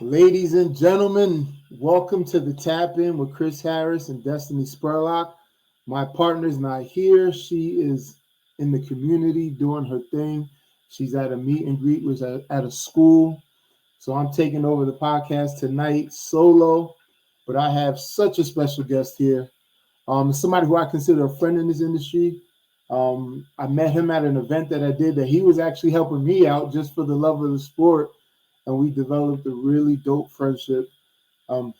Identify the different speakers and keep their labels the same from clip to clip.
Speaker 1: Ladies and gentlemen, welcome to the Tap In with Chris Harris and Destiny Spurlock. My partner's not here. She is in the community doing her thing. She's at a meet and greet, was at a school. So I'm taking over the podcast tonight solo, but I have such a special guest here. Somebody who I consider a friend in this industry. I met him at an event that I did that he was actually helping me out just for the love of the sport, and we developed a really dope friendship.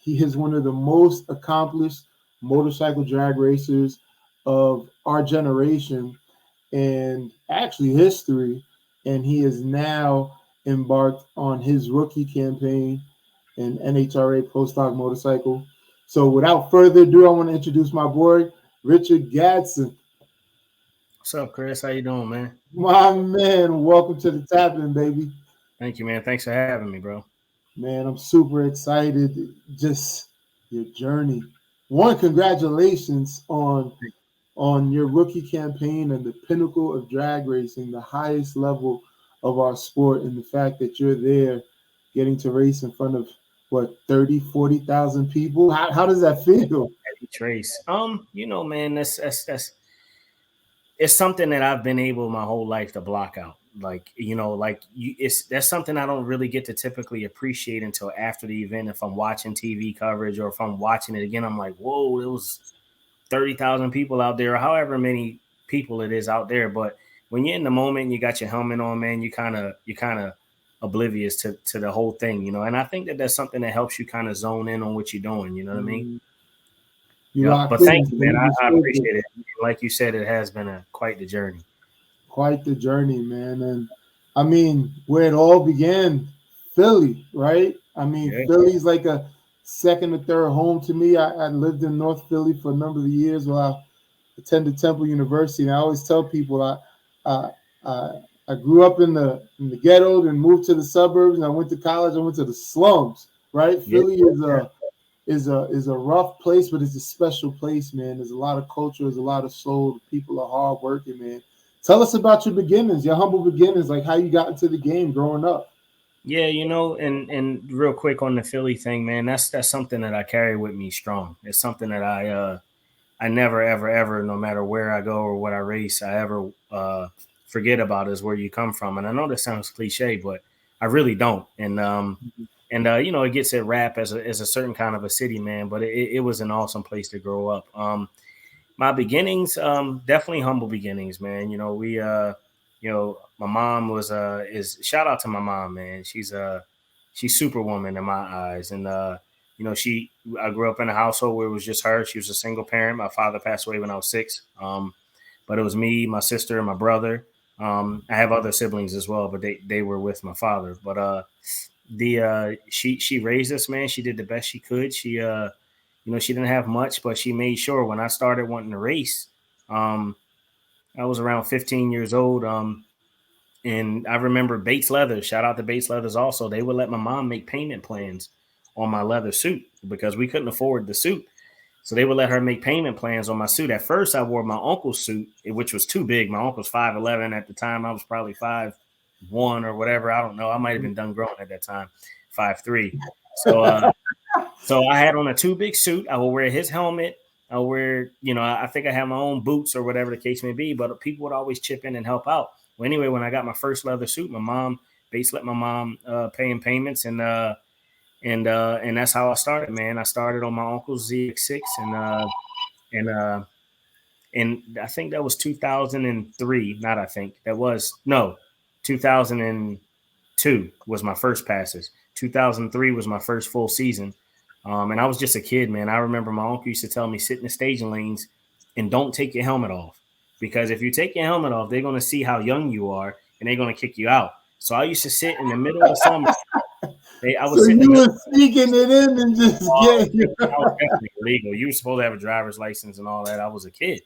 Speaker 1: He is one of the most accomplished motorcycle drag racers of our generation and actually history. And he is now embarked on his rookie campaign in NHRA Pro Stock Motorcycle. So without further ado, I want to introduce my boy, Richard Gadson.
Speaker 2: What's up, Chris? How you doing, man?
Speaker 1: My man, welcome to the tapping, baby.
Speaker 2: Thank you, man. Thanks for having me, bro.
Speaker 1: Man, I'm super excited. Just your journey. One, congratulations on your rookie campaign and the pinnacle of drag racing, the highest level of our sport, and the fact that you're there getting to race in front of what 30, 40,000 people. How does that feel?
Speaker 2: Eddie Trace. Man, that's it's something that I've been able my whole life to block out. It's that's something I don't really get to typically appreciate until after the event. If I'm watching TV coverage or if I'm watching it again, I'm like, whoa, it was 30,000 people out there, or however many people it is out there. But when you're in the moment, you got your helmet on, man. You kind of oblivious to the whole thing, And I think that that's something that helps you kind of zone in on what you're doing. You know what I mean?
Speaker 1: Mm, you
Speaker 2: Yeah.
Speaker 1: locked
Speaker 2: But thank
Speaker 1: in.
Speaker 2: you, man.
Speaker 1: You
Speaker 2: I
Speaker 1: spoke it.
Speaker 2: appreciate it. Like you said, it has been quite the journey.
Speaker 1: Quite the journey, man. And I mean, where it all began, Philly, right? I mean,
Speaker 2: Yeah.
Speaker 1: Philly's like a second or third home to me. I lived in North Philly for a number of years while I attended Temple University, and I always tell people I I, I grew up in the ghetto and moved to the suburbs, and I went to college. I went to the slums, right?
Speaker 2: Yeah.
Speaker 1: Philly is a rough place, but it's a special place, man. There's a lot of culture, there's a lot of soul. People are hard working, man. Tell us about your beginnings, your humble beginnings, like how you got into the game growing up.
Speaker 2: Yeah, and real quick on the Philly thing, man, that's something that I carry with me strong. It's something that I never ever ever, no matter where I go or what I race, I ever forget about is where you come from. And I know that sounds cliche, but I really don't. And it gets a rap as a certain kind of a city, man. But it was an awesome place to grow up. My beginnings, definitely humble beginnings, man. My mom is shout out to my mom, man. She's superwoman in my eyes, and I grew up in a household where it was just her. She was a single parent. My father passed away when I was 6. But it was me, my sister, and my brother. I have other siblings as well, but they were with my father. But she raised us, man. She did the best she could. She didn't have much, but she made sure when I started wanting to race, um, I was around 15 years old. And I remember Bates Leather, shout out to Bates Leathers also. They would let my mom make payment plans on my leather suit because we couldn't afford the suit. So they would let her make payment plans on my suit. At first, I wore my uncle's suit, which was too big. My uncle's 5'11". At the time, I was probably 5'1" or whatever. I don't know. I might have been done growing at that time, 5'3". So so I had on a too big suit. I will wear his helmet. I'll wear, I think I have my own boots or whatever the case may be, but people would always chip in and help out. Well, anyway, when I got my first leather suit, my mom basically let my mom pay in payments, and that's how I started, man. I started on my uncle's ZX6, and and I think that was 2003. Not I think that was no 2002 was my first passes. 2003 was my first full season. And I was just a kid, man. I remember my uncle used to tell me, sit in the staging lanes and don't take your helmet off. Because if you take your helmet off, they're going to see how young you are and they're going to kick you out. So I used to sit in the middle of the summer. I
Speaker 1: So
Speaker 2: was sitting in
Speaker 1: you
Speaker 2: the middle.
Speaker 1: were sneaking it in and just getting.
Speaker 2: I was definitely illegal. You were supposed to have a driver's license and all that. I was a kid.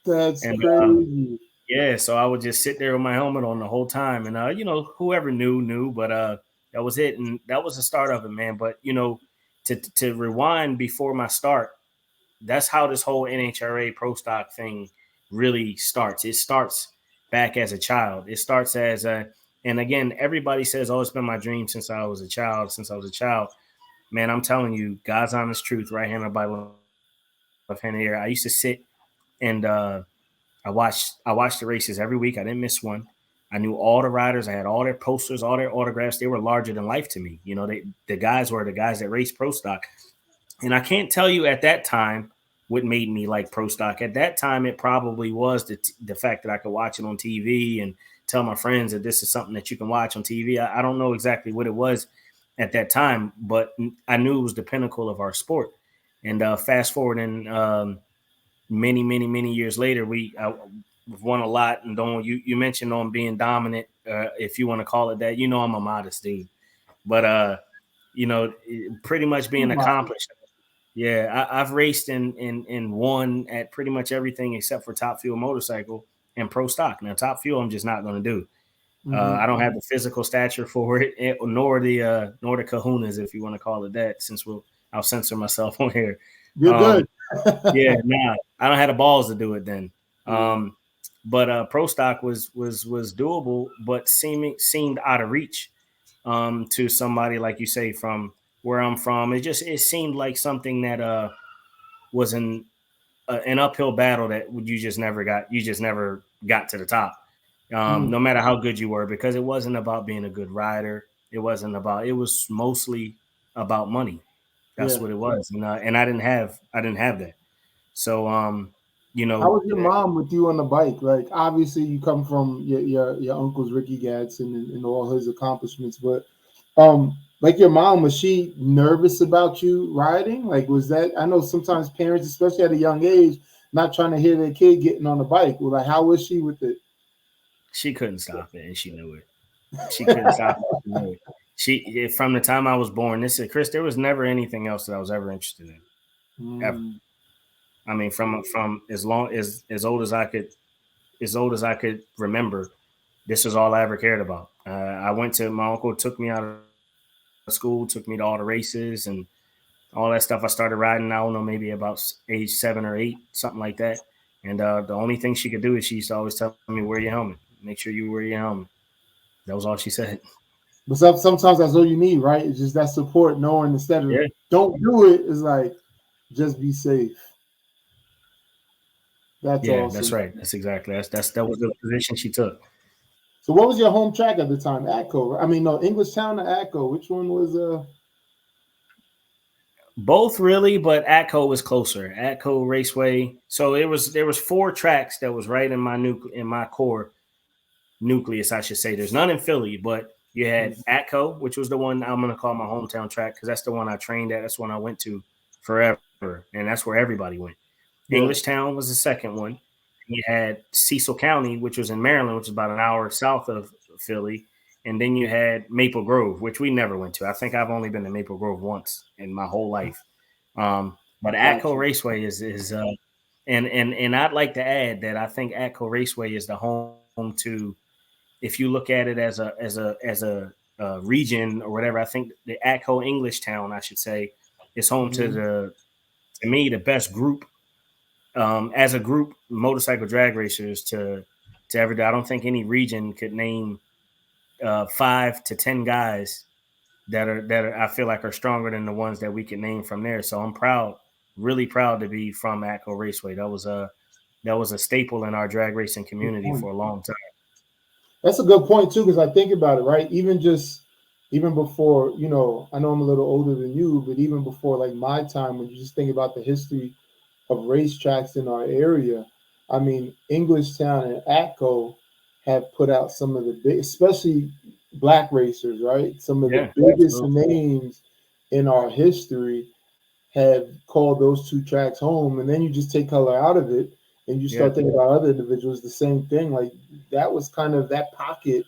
Speaker 1: That's
Speaker 2: And
Speaker 1: crazy.
Speaker 2: yeah, so I would just sit there with my helmet on the whole time. And, whoever knew. But that was it. And that was the start of it, man. But, to rewind before my start, that's how this whole NHRA pro stock thing really starts. It starts back as a child. It starts as And again, everybody says, "Oh, it's been my dream since I was a child." Man, I'm telling you, God's honest truth, right handed by left hand here. I used to sit and I watched the races every week. I didn't miss one. I knew all the riders. I had all their posters, all their autographs. They were larger than life to me. The guys were the guys that raced pro stock. And I can't tell you at that time what made me like pro stock. At that time, it probably was the fact that I could watch it on TV and tell my friends that this is something that you can watch on TV. I don't know exactly what it was at that time, but I knew it was the pinnacle of our sport. And fast forward and many years later, we've won a lot. And don't you mentioned on being dominant, if you want to call it that. I'm a modest dude, but pretty much being accomplished. Yeah, I've raced and won at pretty much everything except for Top Fuel motorcycle and pro stock. Now, Top Fuel, I'm just not going to do. I don't have the physical stature for it, nor the kahunas, if you want to call it that. Since I'll censor myself on here.
Speaker 1: You're good.
Speaker 2: Yeah, nah, I don't have the balls to do it then. But pro stock was doable, but seemed out of reach to somebody like you say from where I'm from. It seemed like something that was an uphill battle that you just never got to the top. No matter how good you were, because it wasn't about being a good rider. It was mostly about money. That's what it was. And I didn't have that. So,
Speaker 1: How was your mom with you on the bike? Like, obviously, you come from your uncle's Ricky Gadson and all his accomplishments, but like your mom, was she nervous about you riding? Like, was that? I know sometimes parents, especially at a young age, not trying to hear their kid getting on the bike. Well, like, how was she with it?
Speaker 2: She couldn't stop it, and she knew it. She couldn't stop it. She knew it. From the time I was born, this is Chris. There was never anything else that I was ever interested in, ever. I mean, from as long as old as I could remember, this was all I ever cared about. My uncle took me out of school, took me to all the races and all that stuff. I started riding, I don't know, maybe about age 7 or 8, something like that. And the only thing she could do is she used to always tell me, wear your helmet. Make sure you wear your helmet. That was all she said.
Speaker 1: But sometimes that's all you need, right? It's just that support, knowing instead of
Speaker 2: Yeah.
Speaker 1: don't do it, is like just be safe. That's
Speaker 2: Yeah, that's
Speaker 1: awesome.
Speaker 2: right. That was the position she took.
Speaker 1: So, what was your home track at the time? Atco. I mean, no, Englishtown or Atco. Which one was?
Speaker 2: Both really, but Atco was closer. Atco Raceway. So there was 4 tracks that was right in my core nucleus, I should say. There's none in Philly, but you had Atco, which was the one I'm going to call my hometown track because that's the one I trained at. That's one I went to forever, and that's where everybody went. Englishtown was the second one. You had Cecil County, which was in Maryland, which is about an hour south of Philly. And then you had Maple Grove, which we never went to. I think I've only been to Maple Grove once in my whole life. But Atco Raceway and I'd like to add that I think Atco Raceway is the home to, if you look at it as a region or whatever. I think the Atco Englishtown, I should say, is home to me the best group as a group motorcycle drag racers to ever do. I don't think any region could name 5 to 10 guys that are I feel like are stronger than the ones that we can name from there. So I'm proud, really proud to be from Atco Raceway. That was a staple in our drag racing community for a long time.
Speaker 1: That's a good point too, because I think about it, right? Even before, I know I'm a little older than you, but even before like my time, when you just think about the history of racetracks in our area, I mean, Englishtown and Atco have put out some of the big, especially black racers, right? Some of the biggest names in our history have called those 2 tracks home, and then you just take color out of it and you start thinking about other individuals, the same thing. Like that was kind of that pocket.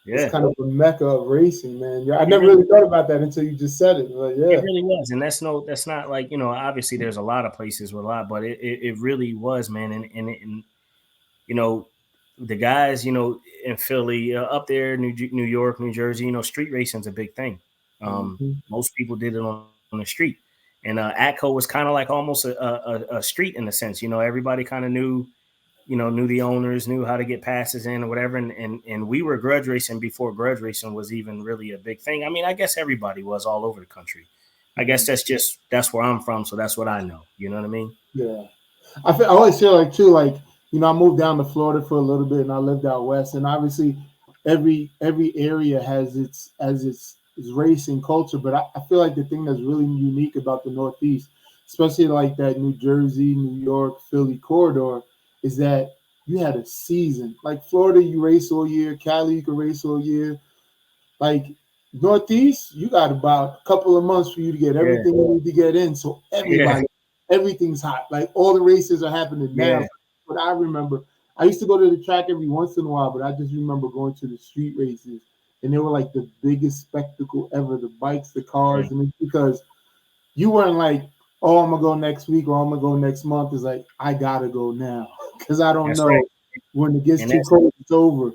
Speaker 1: It's kind of a mecca of racing, man. I never really thought about that until you just said it. Like,
Speaker 2: It really was, and that's not like obviously there's a lot of places with a lot, but it really was, man, and the guys in Philly, up there, New York, New Jersey, street racing's a big thing. Most people did it on the street, and Atco was kind of like almost a street in a sense. Everybody kind of knew knew the owners, knew how to get passes in or whatever. And we were grudge racing before grudge racing was even really a big thing. I mean, I guess everybody was all over the country. I guess that's where I'm from, so that's what I know. You know what I mean?
Speaker 1: Yeah. I always feel like too, like, I moved down to Florida for a little bit and I lived out west, and obviously every area has its race and culture, but I feel like the thing that's really unique about the Northeast, especially like that New Jersey, New York, Philly corridor, is that you had a season. Like Florida, you race all year. Cali, you can race all year. Like Northeast, you got about a couple of months for you to get
Speaker 2: Yeah,
Speaker 1: everything you need to get in. So
Speaker 2: yeah,
Speaker 1: everything's hot. Like all the races are happening now.
Speaker 2: yeah.
Speaker 1: But I remember, I used to go to the track every once in a while, but I just remember going to the street races, and they were like the biggest spectacle ever. The bikes, the cars,
Speaker 2: Right.
Speaker 1: and it's because you weren't like, oh, I'm gonna go next week or I'm gonna go next month. It's like I gotta go now because I don't
Speaker 2: That's right.
Speaker 1: know when it gets
Speaker 2: And
Speaker 1: too cold, it's over.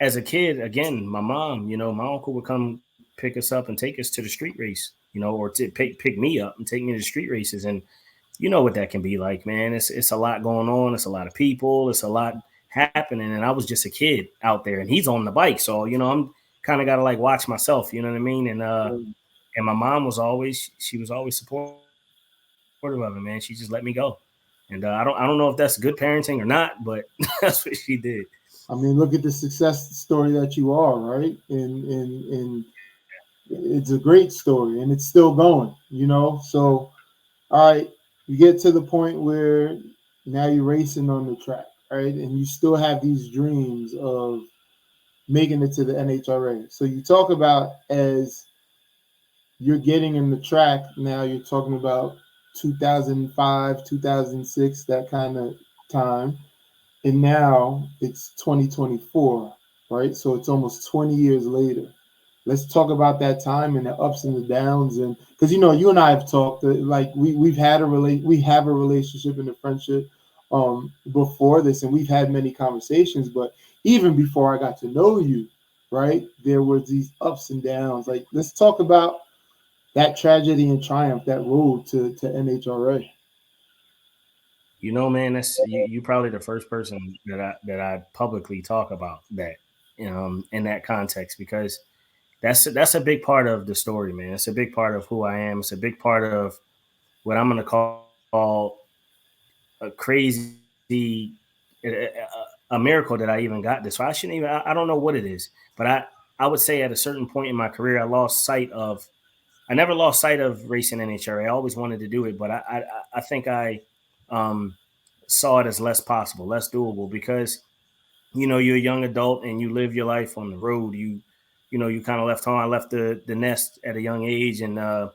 Speaker 2: as a kid, again, my mom, my uncle would come pick us up and take us to the street race, or to pick me up and take me to the street races. And you know what that can be like, man. It's a lot going on. It's a lot of people. It's a lot happening. And I was just a kid out there, and he's on the bike, so I'm kind of got to like watch myself. You know what I mean? And my mom was always she was always supportive of it, man. She just let me go. And I don't know if that's good parenting or not, but that's what she did.
Speaker 1: I mean, look at the success story that you are, right? And it's a great story, and it's still going. So, all right, you get to the point where now you're racing on the track, right? And you still have these dreams of making it to the NHRA. So you talk about as you're getting in the track now, you're talking about 2005, 2006, that kind of time. And now it's 2024, right? So it's almost 20 years later. Let's talk about that time and the ups and the downs, and because you and I have talked, like we have a relationship and a friendship before this, and we've had many conversations. But even before I got to know you, right, there was these ups and downs. Like, let's talk about that tragedy and triumph, that road to NHRA.
Speaker 2: Man, that's you probably the first person that I publicly talk about that, in that context, because that's a big part of the story, man. It's a big part of who I am. It's a big part of what I'm going to call a crazy a miracle that I even got this. So I shouldn't even I don't know what it is, but I would say at a certain point in my career I never lost sight of racing NHRA. I always wanted to do it, but I think I um, saw it as less possible, less doable, because you're a young adult and you live your life on the road. You kind of left home. I left the nest at a young age, and I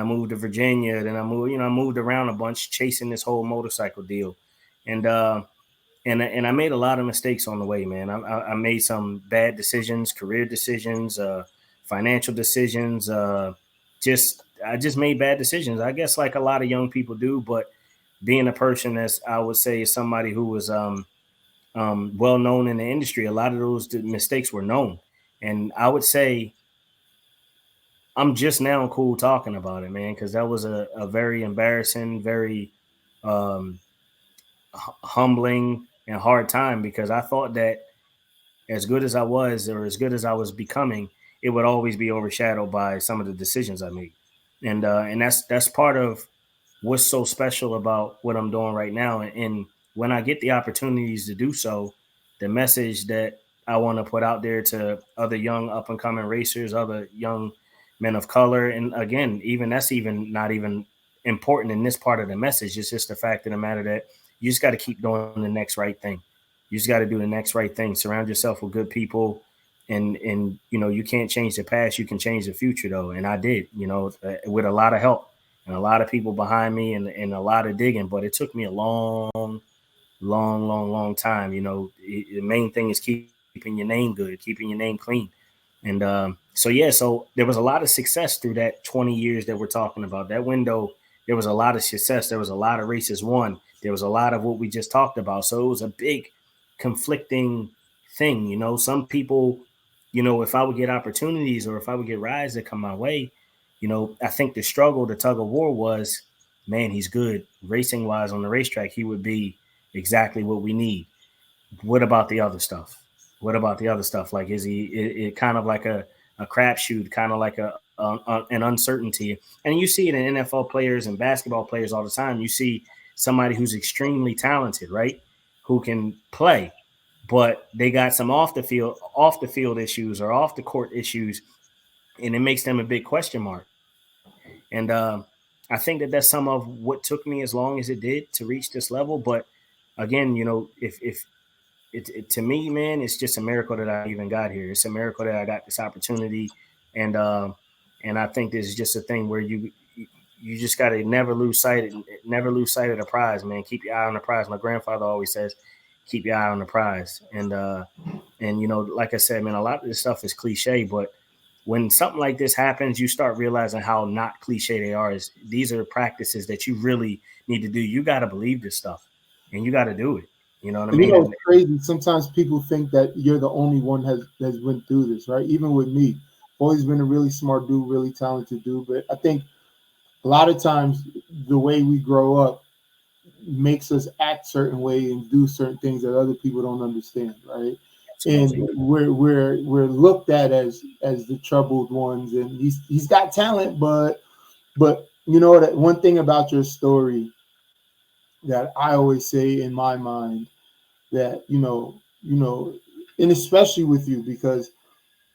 Speaker 2: moved to Virginia. Then I moved around a bunch chasing this whole motorcycle deal, and I made a lot of mistakes on the way, man. I made some bad decisions, career decisions, financial decisions. I just made bad decisions. I guess like a lot of young people do, but being a person, as I would say, is somebody who was well known in the industry, a lot of those mistakes were known, and I would say I'm just now cool talking about it, man, because that was a very embarrassing, very um, humbling and hard time, because I thought that as good as I was or as good as I was becoming, it would always be overshadowed by some of the decisions I made, and that's part of what's so special about what I'm doing right now. And when I get the opportunities to do so, the message that I want to put out there to other young up and coming racers, other young men of color, and again, even that's even not even important in this part of the message. It's just the fact of the matter that you just got to keep doing the next right thing. You just got to do the next right thing. Surround yourself with good people, and you can't change the past. You can change the future though, and I did. With a lot of help and a lot of people behind me, and a lot of digging. But it took me a long time. The main thing is keeping your name good, keeping your name clean. So there was a lot of success through that 20 years that we're talking about. That window, there was a lot of success. There was a lot of races won. There was a lot of what we just talked about. So it was a big conflicting thing. Some people, if I would get opportunities or if I would get rides that come my way, I think the struggle, the tug of war was, man, he's good racing wise on the racetrack. He would be exactly what we need. What about the other stuff? What about the other stuff? Like, is he it kind of like a crapshoot, kind of like an uncertainty? And you see it in NFL players and basketball players all the time. You see somebody who's extremely talented, right? Who can play, but they got some off the field issues or off the court issues, and it makes them a big question mark. And I think that that's some of what took me as long as it did to reach this level. But again, if to me, man, it's just a miracle that I even got here. It's a miracle that I got this opportunity, and and I think this is just a thing where you just got to never lose sight of the prize, man. Keep your eye on the prize. My grandfather always says, keep your eye on the prize, and like I said, man, a lot of this stuff is cliche, but when something like this happens, you start realizing how not cliche they are. These are practices that you really need to do. You got to believe this stuff, and you got to do it. You know what I
Speaker 1: And you
Speaker 2: mean?
Speaker 1: know, it's
Speaker 2: And
Speaker 1: crazy. Sometimes people think that you're the only one has went through this, right? Even with me, always been a really smart dude, really talented dude. But I think a lot of times the way we grow up makes us act certain way and do certain things that other people don't understand, right? And
Speaker 2: absolutely,
Speaker 1: we're looked at as the troubled ones, and he's got talent, but you know that one thing about your story that I always say in my mind that and especially with you because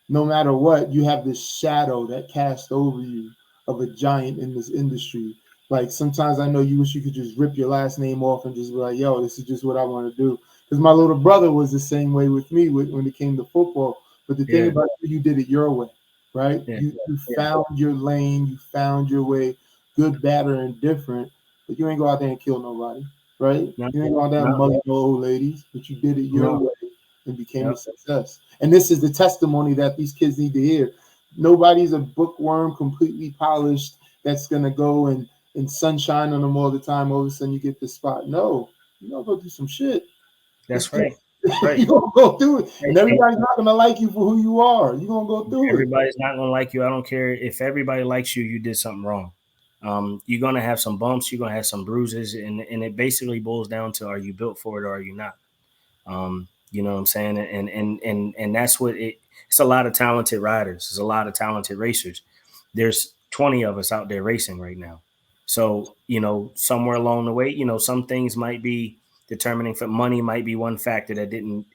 Speaker 1: no matter what, you have this shadow that casts over you of a giant in this industry. Like sometimes I know you wish you could just rip your last name off and just be like, yo, this is just what I want to do. Because my little brother was the same way with me when it came to football. But the thing
Speaker 2: yeah,
Speaker 1: about you did it your way, right?
Speaker 2: yeah,
Speaker 1: You
Speaker 2: yeah.
Speaker 1: found your lane, you found your way, good, bad, or indifferent. But you ain't go out there and kill nobody, right?
Speaker 2: No,
Speaker 1: You ain't go out there and
Speaker 2: no,
Speaker 1: mother no old ladies, but you did it your
Speaker 2: no.
Speaker 1: way and became a
Speaker 2: Yep,
Speaker 1: success. And this is the testimony that these kids need to hear. Nobody's a bookworm completely polished that's gonna go and sunshine on them all the time. All of a sudden you get this spot. No, you gonna go do some shit. It's
Speaker 2: that's
Speaker 1: just
Speaker 2: right. That's right.
Speaker 1: you gonna go through it.
Speaker 2: Hey,
Speaker 1: And
Speaker 2: hey,
Speaker 1: everybody's not gonna like you for who you are. You're gonna go through it.
Speaker 2: everybody's not gonna like you. I don't care if everybody likes you. You did something wrong. You're gonna have some bumps. You're gonna have some bruises, and it basically boils down to: are you built for it or are you not? You know what I'm saying? And that's what it. It's a lot of talented riders. There's a lot of talented racers. There's 20 of us out there racing right now. So somewhere along the way, some things might be determining. For money might be one factor that didn't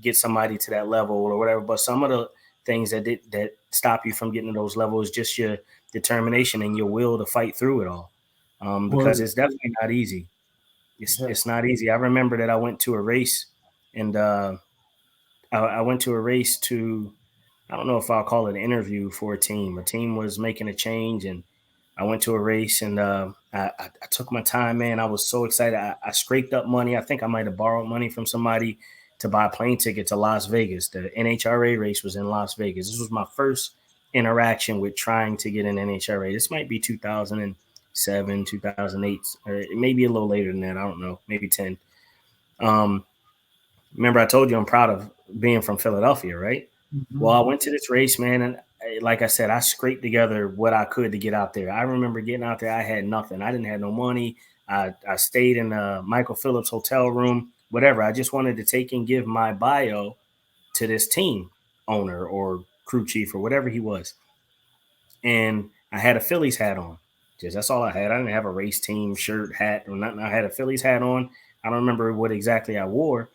Speaker 2: get somebody to that level or whatever. But some of the things that stop you from getting to those levels is just your determination and your will to fight through it all. Because
Speaker 1: Word.
Speaker 2: it's definitely not easy.
Speaker 1: Yeah.
Speaker 2: It's not easy. I remember that I went to a race, and I went to a race to, I don't know if I'll call it an interview for a team. A team was making a change, and I went to a race, and I took my time, man. I was so excited. I scraped up money. I think I might have borrowed money from somebody to buy a plane ticket to Las Vegas. The NHRA race was in Las Vegas. This was my first interaction with trying to get an NHRA. This might be 2007, 2008, or maybe a little later than that. I don't know, maybe 10. Um, Remember, I told you I'm proud of being from Philadelphia, right? Well,
Speaker 1: Mhm.
Speaker 2: I went to this race, man, and like I said, I scraped together what I could to get out there. I remember getting out there, I had nothing. I didn't have no money. I stayed in a Michael Phillips hotel room, whatever. I just wanted to take and give my bio to this team owner or crew chief or whatever he was. And I had a Phillies hat on. Just that's all I had. I didn't have a race team shirt, hat, or nothing. I had a Phillies hat on. I don't remember what exactly I wore,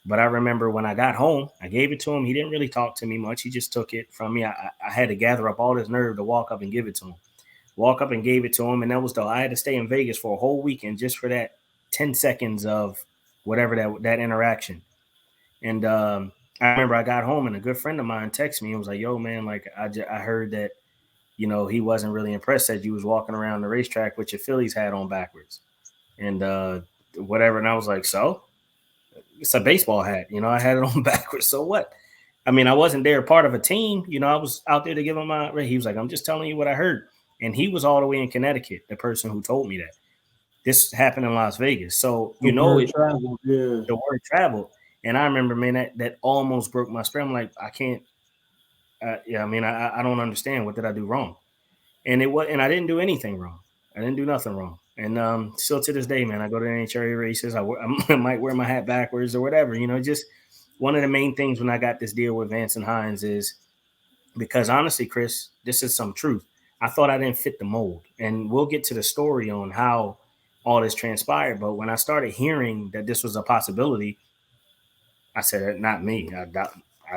Speaker 2: but I remember when I got home, I gave it to him. He didn't really talk to me much. He just took it from me. I had to gather up all this nerve to walk up and give it to him. Walk up and gave it to him, and that was the. I had to stay in Vegas for a whole weekend just for that 10 seconds of whatever that interaction. And I remember I got home and a good friend of mine texted me and was like, "Yo, man, like I heard that he wasn't really impressed that you was walking around the racetrack with your Phillies hat on backwards and whatever." And I was like, "So it's a baseball hat, I had it on backwards. So what? I mean, I wasn't there part of a team. I was out there to give him my." He was like, "I'm just telling you what I heard." And he was all the way in Connecticut, the person who told me that. This happened in Las Vegas. So,
Speaker 1: The word
Speaker 2: it
Speaker 1: travel. Yeah.
Speaker 2: the word traveled. And I remember, man, that almost broke my spirit. I'm like, I can't, yeah, I mean, I don't understand. What did I do wrong? And I didn't do anything wrong. I didn't do nothing wrong. And still to this day, man, I go to NHRA races. I might wear my hat backwards or whatever. Just one of the main things when I got this deal with Vance and Hines is because honestly, Chris, this is some truth. I thought I didn't fit the mold, and we'll get to the story on how all this transpired. But when I started hearing that this was a possibility, I said, not me. I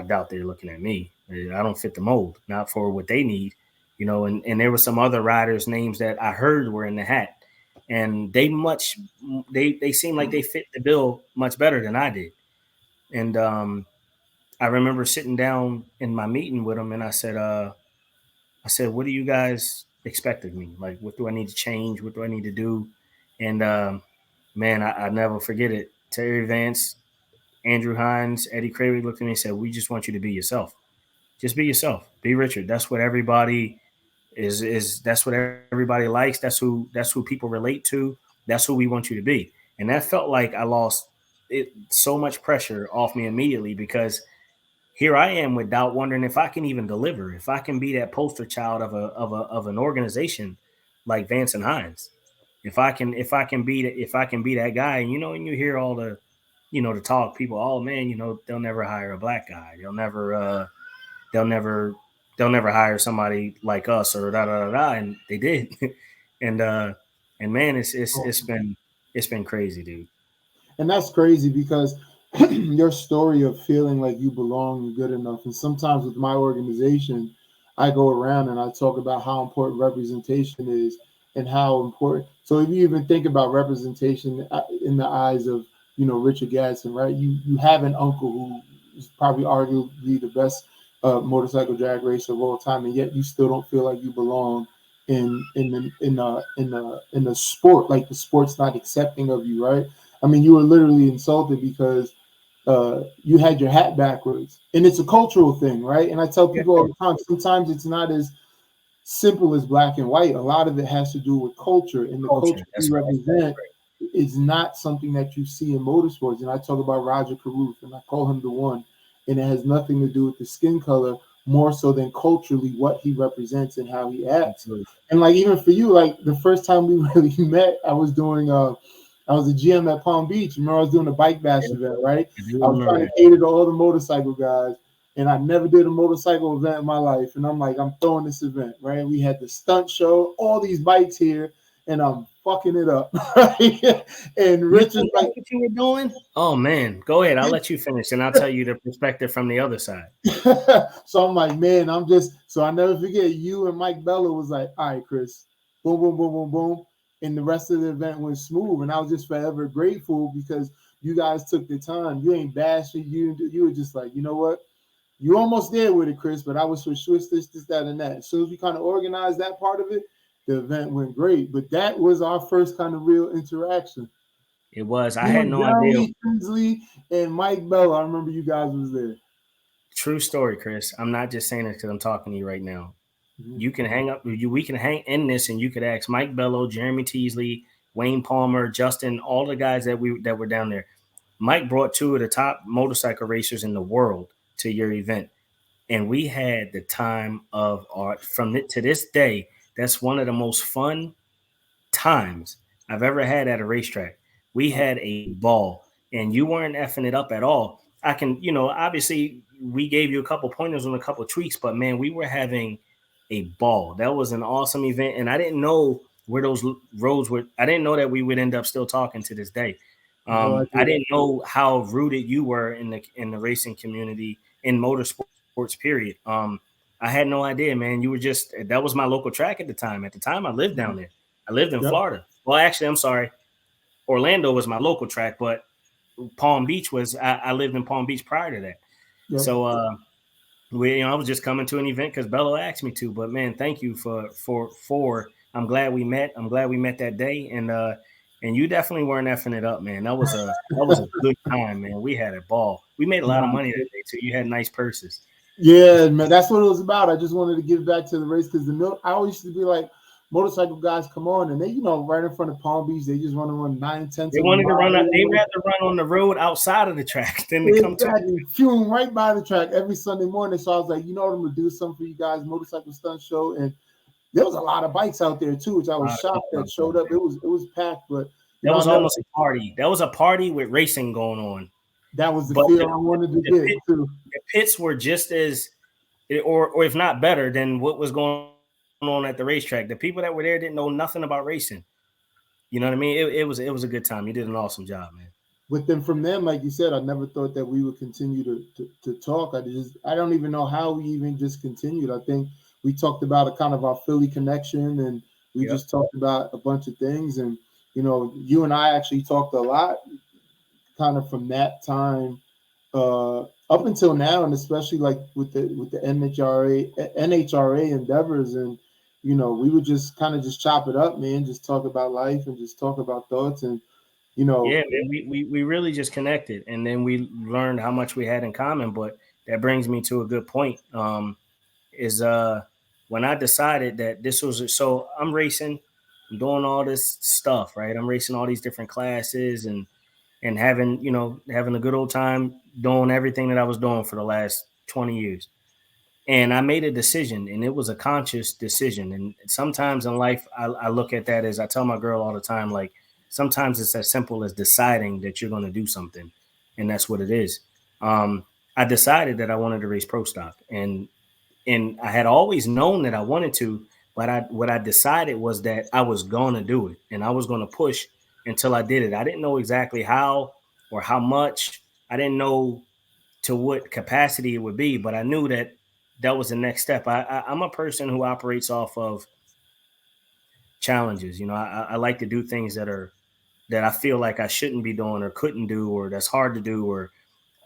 Speaker 2: doubt they're looking at me. I don't fit the mold, not for what they need, And there were some other riders' names that I heard were in the hat, and they seemed like they fit the bill much better than I did. And I remember sitting down in my meeting with them, and I said, what do you guys expect of me? Like, what do I need to change? What do I need to do? And man, I never forget it. Terry Vance, Andrew Hines, Eddie Cravey looked at me and said, we just want you to be yourself. Just be yourself. Be Richard. That's what everybody is that's what everybody likes. That's who people relate to. That's who we want you to be. And that felt like I lost so much pressure off me immediately because here I am with doubt, wondering if I can even deliver, if I can be that poster child of an organization like Vance and Hines. If I can be that guy, and you hear all the talk people, oh man, they'll never hire a black guy. They'll never they'll never hire somebody like us or da da da da, and they did. and and man, it's been crazy, dude.
Speaker 1: And that's crazy because your story of feeling like you belong and good enough. And sometimes with my organization, I go around and I talk about how important representation is and how important. So if you even think about representation in the eyes of, Richard Gadson, right? You have an uncle who is probably arguably the best motorcycle drag racer of all time, and yet you still don't feel like you belong in the sport. Like the sport's not accepting of you, right? I mean, you were literally insulted because you had your hat backwards, and it's a cultural thing, right? And I tell
Speaker 2: Yeah,
Speaker 1: people all the time, sometimes it's not as simple as black and white. A lot of it has to do with culture, and the culture
Speaker 2: culture.
Speaker 1: we
Speaker 2: That's right.
Speaker 1: represent is not something that you see in motorsports. And I talk about Roger Carruth, and I call him the one, and it has nothing to do with the skin color, more so than culturally what he represents and how he acts.
Speaker 2: Absolutely.
Speaker 1: And like even for you, like the first time we really met, I was a GM at Palm Beach. Remember, I was doing a bike bash
Speaker 2: Yeah,
Speaker 1: event, right?
Speaker 2: I do
Speaker 1: I was
Speaker 2: remember
Speaker 1: trying to
Speaker 2: that.
Speaker 1: cater to all the motorcycle guys, and I never did a motorcycle event in my life. And I'm like, I'm throwing this event, right? We had the stunt show, all these bikes here, and I'm fucking it up. Right? And
Speaker 2: You
Speaker 1: Richard's
Speaker 2: think
Speaker 1: like,
Speaker 2: that's what you were doing? Oh man, go ahead. I'll let you finish, and I'll tell you the perspective from the other side.
Speaker 1: so I'm like, man, so I never forget you and Mike Bella was like, all right, Chris, boom, boom, boom, boom, boom. And the rest of the event went smooth. And I was just forever grateful because you guys took the time. You ain't bashing. You were just like, you know what? You almost there with it, Chris, but I was for sure this, that, and that. As soon as we kind of organized that part of it, the event went great. But that was our first kind of real interaction.
Speaker 2: It was. I
Speaker 1: You
Speaker 2: had
Speaker 1: and
Speaker 2: no
Speaker 1: John
Speaker 2: idea.
Speaker 1: Lee Tinsley and Mike Bella, I remember you guys was there.
Speaker 2: True story, Chris. I'm not just saying it because I'm talking to you right now.
Speaker 1: Mhm.
Speaker 2: You can hang up. We can hang in this, and you could ask Mike Bello, Jeremy Teasley, Wayne Palmer, Justin, all the guys that were down there. Mike brought two of the top motorcycle racers in the world to your event, and we had the time of our from it to this day. That's one of the most fun times I've ever had at a racetrack. We had a ball, and you weren't effing it up at all. I can, obviously we gave you a couple pointers on a couple tweaks, but man, we were having a ball. That was an awesome event, and I didn't know where those roads were. I didn't know that we would end up still talking to this day.
Speaker 1: No
Speaker 2: I
Speaker 1: idea.
Speaker 2: didn't know how rooted you were in the racing community in motorsports. Period. I had no idea, man. You were just that was my local track at the time. At the time, I lived down there. I lived in
Speaker 1: Yep.
Speaker 2: Florida. Well, actually, I'm sorry. Orlando was my local track, but Palm Beach was. I lived in Palm Beach prior to that.
Speaker 1: Yep.
Speaker 2: So I was just coming to an event because Bello asked me to. But man, thank you for. I'm glad we met. I'm glad we met that day, and you definitely weren't effing it up, man. That was a good time, man. We had a ball. We made a lot of
Speaker 1: Nah.
Speaker 2: money that day too. You had nice purses.
Speaker 1: Yeah, man, that's what it was about. I just wanted to give back to the race because I always used to be like, motorcycle guys come on, and they, right in front of Palm Beach, they just want to run 9/10
Speaker 2: They
Speaker 1: of a
Speaker 2: wanted to run. They
Speaker 1: mile.
Speaker 2: rather run on the road outside of the track than to come to.
Speaker 1: Exactly, fume right by the track every Sunday morning. So I was like, you know what, I'm gonna do something for you guys, motorcycle stunt show, and There was a lot of bikes out there too, which I
Speaker 2: A
Speaker 1: was
Speaker 2: lot of
Speaker 1: shocked
Speaker 2: people
Speaker 1: that
Speaker 2: out there,
Speaker 1: showed up.
Speaker 2: man.
Speaker 1: It was packed, but
Speaker 2: That
Speaker 1: I'll
Speaker 2: was
Speaker 1: never.
Speaker 2: almost a party. That was a party with racing going on.
Speaker 1: That was the
Speaker 2: But
Speaker 1: feel I wanted to get too.
Speaker 2: the pits were just as, or if not better than what was going on at the racetrack. The people that were there didn't know nothing about racing. You know what I mean? It was a good time. You did an awesome job, man.
Speaker 1: But then from them, like you said, I never thought that we would continue to talk. I don't even know how we even just continued. I think we talked about a kind of our Philly connection, and we
Speaker 2: Yep.
Speaker 1: just talked about a bunch of things. And you and I actually talked a lot, kind of from that time up until now, and especially like with the NHRA endeavors, and we would just kind of just chop it up, man, just talk about life and just talk about thoughts, and you know,
Speaker 2: Yeah, man. We really just connected, and then we learned how much we had in common. But that brings me to a good point. Is when I decided that this was, so I'm racing, I'm doing all this stuff, right? I'm racing all these different classes and having, having a good old time doing everything that I was doing for the last 20 years. And I made a decision, and it was a conscious decision. And sometimes in life, I look at that as, I tell my girl all the time, like, sometimes it's as simple as deciding that you're going to do something, and that's what it is. I decided that I wanted to race pro stock, and I had always known that I wanted to, but what I decided was that I was going to do it, and I was going to push until I did it. I didn't know exactly how or how much. I didn't know to what capacity it would be, but I knew that that was the next step. I'm a person who operates off of challenges. I like to do things that I feel like I shouldn't be doing or couldn't do, or that's hard to do, or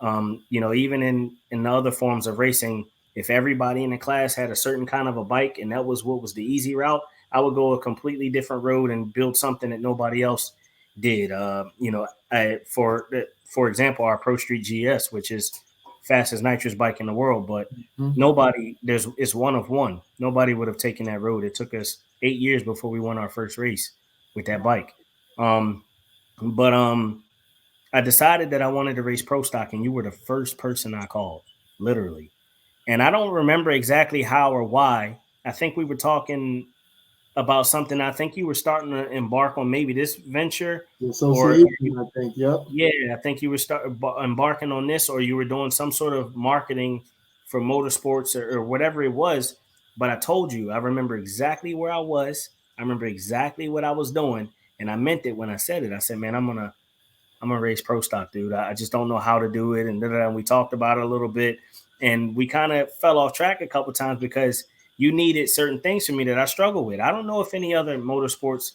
Speaker 2: even in the other forms of racing, if everybody in the class had a certain kind of a bike and that was what was the easy route, I would go a completely different road and build something that nobody else did. For example, our Pro Street GS, which is fastest nitrous bike in the world, but
Speaker 1: mhm.
Speaker 2: it's one of one. Nobody would have taken that road. It took us 8 years before we won our first race with that bike. Um, but I decided that I wanted to race pro stock, and you were the first person I called, literally. And I don't remember exactly how or why. I think we were talking about something. I think you were starting to embark on maybe this venture,
Speaker 1: The
Speaker 2: or
Speaker 1: association, I think. Yep.
Speaker 2: yeah, I think you were embarking on this, or you were doing some sort of marketing for motorsports, or whatever it was. But I told you, I remember exactly where I was. I remember exactly what I was doing, and I meant it when I said it. I said, "Man, I'm gonna race pro stock, dude. I just don't know how to do it." And we talked about it a little bit, and we kind of fell off track a couple times because you needed certain things from me that I struggle with. I don't know if any other motorsports,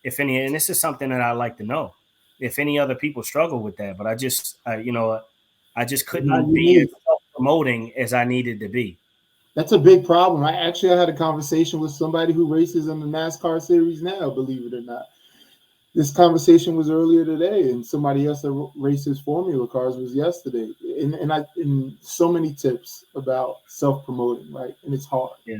Speaker 2: if any, and this is something that I like to know, if any other people struggle with that. But I just
Speaker 1: It's not
Speaker 2: couldn't be as
Speaker 1: unique.
Speaker 2: promoting as I needed to be.
Speaker 1: That's a big problem. I had a conversation with somebody who races in the NASCAR series now, believe it or not. This conversation was earlier today, and somebody else that races Formula cars was yesterday. And so many tips about self promoting, right? And it's hard,
Speaker 2: Yeah,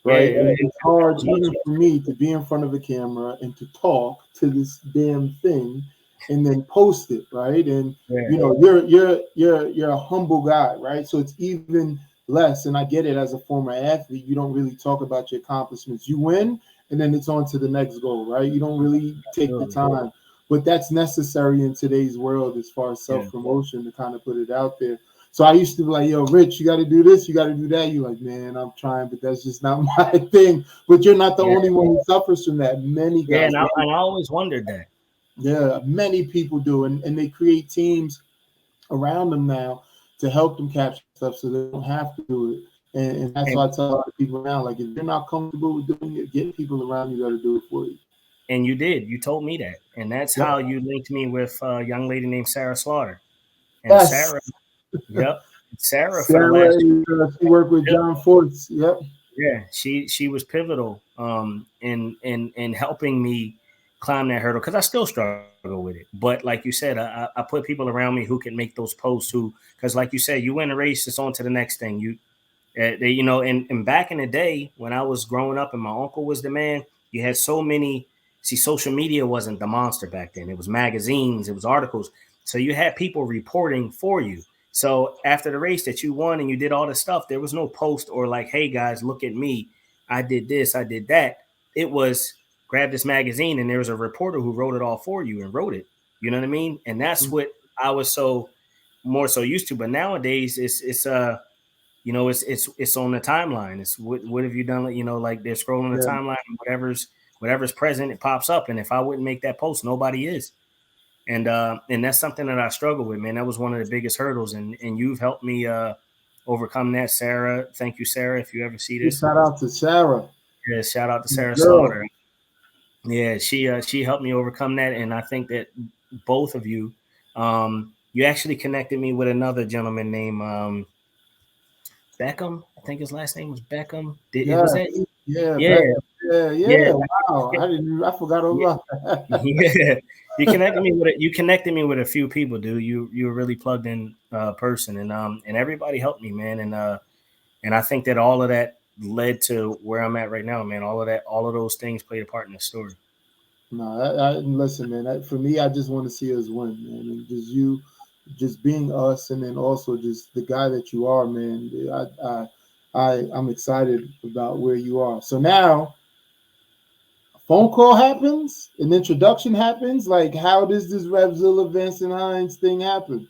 Speaker 2: yeah,
Speaker 1: right?
Speaker 2: yeah.
Speaker 1: And it's hard
Speaker 2: Was
Speaker 1: even
Speaker 2: much
Speaker 1: for me to be in front of a camera and to talk to this damn thing, and then post it, right? And
Speaker 2: yeah,
Speaker 1: you're a humble guy, right? So it's even less. And I get it, as a former athlete, you don't really talk about your accomplishments. You win, and then it's on to the next goal, right? You don't really take the
Speaker 2: absolutely.
Speaker 1: time, but that's necessary in today's world as far as
Speaker 2: Yeah,
Speaker 1: self promotion to kind of put it out there. So I used to be like, yo, Rich, you got to do this, you got to do that. You're like, man, I'm trying, but that's just not my thing. But you're not the
Speaker 2: yeah,
Speaker 1: only one who suffers from that. Many
Speaker 2: yeah.
Speaker 1: guys,
Speaker 2: And I always wondered that.
Speaker 1: yeah, many people do, and they create teams around them now to help them capture stuff so they don't have to do it. And that's
Speaker 2: And
Speaker 1: why I tell a lot of people now, like, if you're not comfortable with doing it, get people around you that to do it for you.
Speaker 2: And you did. You told me that, and that's
Speaker 1: Yep.
Speaker 2: how you linked me with a young lady named Sarah Slaughter. And
Speaker 1: Yes.
Speaker 2: Sarah, yep, Sarah for the
Speaker 1: Sarah,
Speaker 2: last,
Speaker 1: she worked with John Force. Yep.
Speaker 2: yeah, she was pivotal in helping me climb that hurdle, because I still struggle with it. But like you said, I put people around me who can make those posts, who, because like you said, you win a race, it's on to the next thing. And back in the day when I was growing up and my uncle was the man, you had so many. See, social media wasn't the monster back then. It was magazines, it was articles. So you had people reporting for you. So after the race that you won and you did all this stuff, there was no post or like, "Hey guys, look at me." I did this, I did that. It was grab this magazine and there was a reporter who wrote it all for you and wrote it. You know what I mean? And that's what I was so more so used to. But nowadays it's it's on the timeline. It's what have you done? You know, like they're scrolling the
Speaker 1: Yeah.
Speaker 2: timeline and whatever's present, it pops up. And if I wouldn't make that post, nobody is. And that's something that I struggle with, man. That was one of the biggest hurdles. And you've helped me overcome that, Sarah. Thank you, Sarah. If you ever see this.
Speaker 1: Shout out to Sarah.
Speaker 2: Yeah, shout out to Sarah
Speaker 1: Girl.
Speaker 2: Slaughter. Yeah, she helped me overcome that, and I think that both of you, you actually connected me with another gentleman named Beckham. I think his last name was Beckham.
Speaker 1: Yeah.
Speaker 2: Was that?
Speaker 1: Yeah.
Speaker 2: Yeah,
Speaker 1: Beckham. Yeah.
Speaker 2: yeah,
Speaker 1: Yeah. Wow. I forgot all
Speaker 2: yeah,
Speaker 1: about that.
Speaker 2: yeah. You connected me with a few people, dude. You were really plugged in person, and everybody helped me, man. And I think that all of that led to where I'm at right now, man. All of those things played a part in the story.
Speaker 1: No, listen, man. For me, I just want to see us win, man, and just you, just being us, and then also just the guy that you are, man. I'm excited about where you are. So now, a phone call happens, an introduction happens. Like, how does this RevZilla Vance Hines thing happen?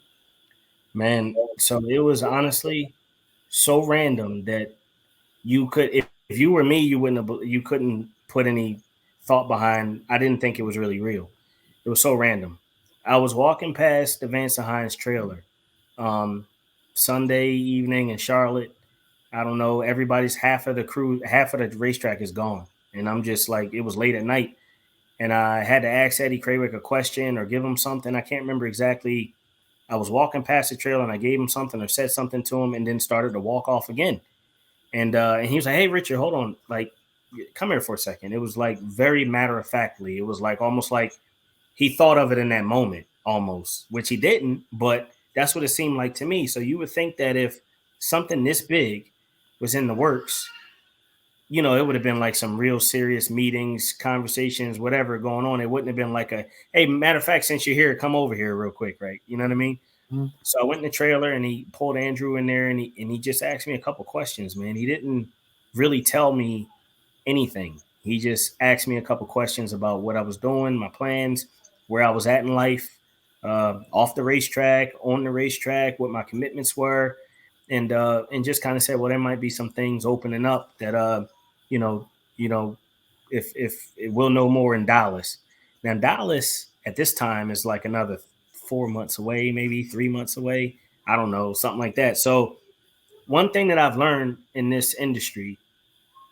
Speaker 2: Man, so it was honestly so random that you could, if you were me, you couldn't put any thought behind. I didn't think it was really real. It was so random. I was walking past the Vance Hines trailer, um, Sunday evening in Charlotte. I don't know. Everybody's half of the racetrack is gone, and I'm just like, it was late at night, and I had to ask Eddie Krawick a question or give him something. I can't remember exactly. I was walking past the trailer and I gave him something or said something to him, and then started to walk off again. And he was like, "Hey, Richard, hold on, like, come here for a second." It was like very matter of factly. It was like almost like he thought of it in that moment, almost, which he didn't, but that's what it seemed like to me. So you would think that if something this big was in the works, it would have been like some real serious meetings, conversations, whatever going on. It wouldn't have been like hey, matter of fact, since you're here, come over here real quick, right? You know what I mean?
Speaker 1: Mhm.
Speaker 2: So I went in the trailer and he pulled Andrew in there and he just asked me a couple questions, man. He didn't really tell me anything. He just asked me a couple questions about what I was doing, my plans, where I was at in life, off the racetrack, on the racetrack, what my commitments were, and just kind of said, well, there might be some things opening up that you know, you know, if we'll know more in Dallas. Now Dallas at this time is like another 4 months away, maybe 3 months away. I don't know, something like that. So one thing that I've learned in this industry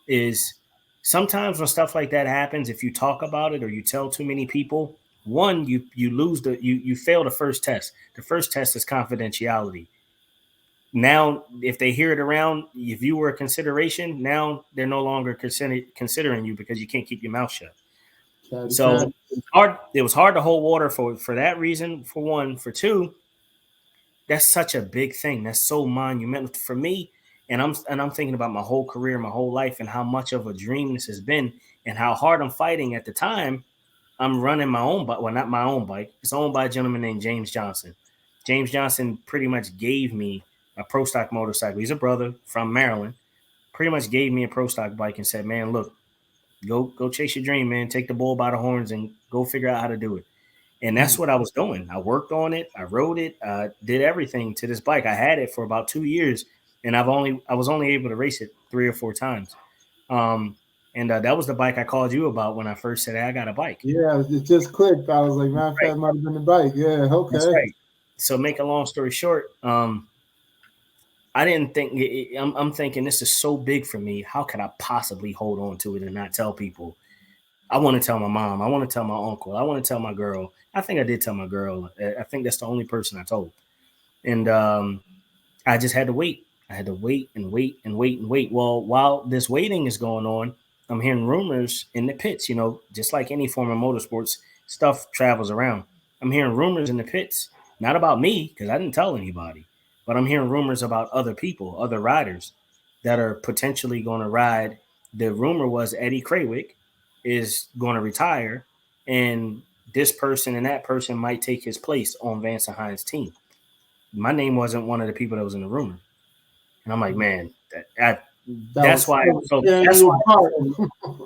Speaker 2: is sometimes when stuff like that happens, if you talk about it or you tell too many people, one, you lose you fail the first test. The first test is confidentiality. Now, if they hear it around, if you were a consideration, now they're no longer considering you because you can't keep your mouth shut.
Speaker 1: Chatty
Speaker 2: So
Speaker 1: Patty.
Speaker 2: it was hard to hold water for that reason, for one. For two, that's such a big thing. That's so monumental for me. And I'm thinking about my whole career, my whole life, and how much of a dream this has been, and how hard I'm fighting. At the time, I'm running my own bike. Well, not my own bike. It's owned by a gentleman named James Johnson. James Johnson pretty much gave me a pro stock motorcycle. He's a brother from Maryland. Pretty much gave me a pro stock bike and said, "Man, look, go chase your dream, man. Take the bull by the horns and go figure out how to do it." And that's what I was doing. I worked on it. I rode it. I did everything to this bike. I had it for about 2 years, and I was only able to race it 3 or 4 times. Um, and that was the bike I called you about when I first said, hey, I got a bike.
Speaker 1: Yeah, it just clicked. I was like, matter of fact,
Speaker 2: Right.
Speaker 1: it might have been the bike. Yeah,
Speaker 2: That's
Speaker 1: okay.
Speaker 2: right. So make a long story short, I didn't think I'm thinking this is so big for me. How could I possibly hold on to it and not tell people? I want to tell my mom. I want to tell my uncle. I want to tell my girl. I think I did tell my girl. I think that's the only person I told. And I just had to wait. I had to wait and wait and wait and wait. Well, while this waiting is going on, I'm hearing rumors in the pits. Just like any form of motorsports, stuff travels around. I'm hearing rumors in the pits, not about me because I didn't tell anybody, but I'm hearing rumors about other people, other riders that are potentially going to ride. The rumor was Eddie Krawick is going to retire, and this person and that person might take his place on Vance Hines' team. My name wasn't one of the people that was in the rumor. And I'm like, man,
Speaker 1: That was tearing you apart.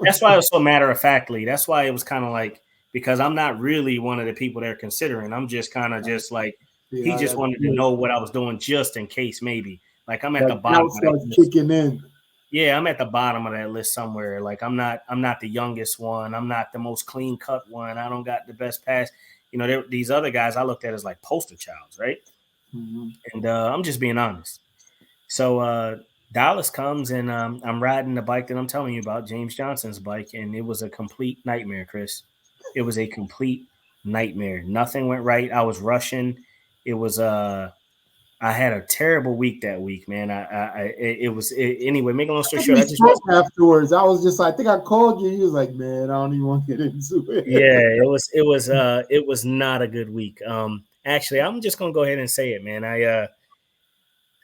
Speaker 2: That's why it was so matter of factly. That's why it was kind of like, because I'm not really one of the people they're considering. I'm just kind of just like, he just wanted to know what I was doing just in case, maybe. Like I'm at the bottom of that list.
Speaker 1: Kicking in.
Speaker 2: Yeah, I'm at the bottom of that list somewhere. Like I'm not the youngest one. I'm not the most clean cut one. I don't got the best pass. You know, these other guys I looked at as like poster childs, right?
Speaker 1: Mm-hmm.
Speaker 2: And I'm just being honest. So Dallas comes and I'm riding the bike that I'm telling you about, James Johnson's bike, and it was a complete nightmare, Chris. It was a complete nightmare. Nothing went right. I was rushing. It was I had a terrible week that week, man. Anyway. Make a long story short, I just
Speaker 1: spoke afterwards. I was just, I think I called you. He was like, "Man, I don't even want to get into it."
Speaker 2: Yeah, it was not a good week. Actually, I'm just gonna go ahead and say it, man. I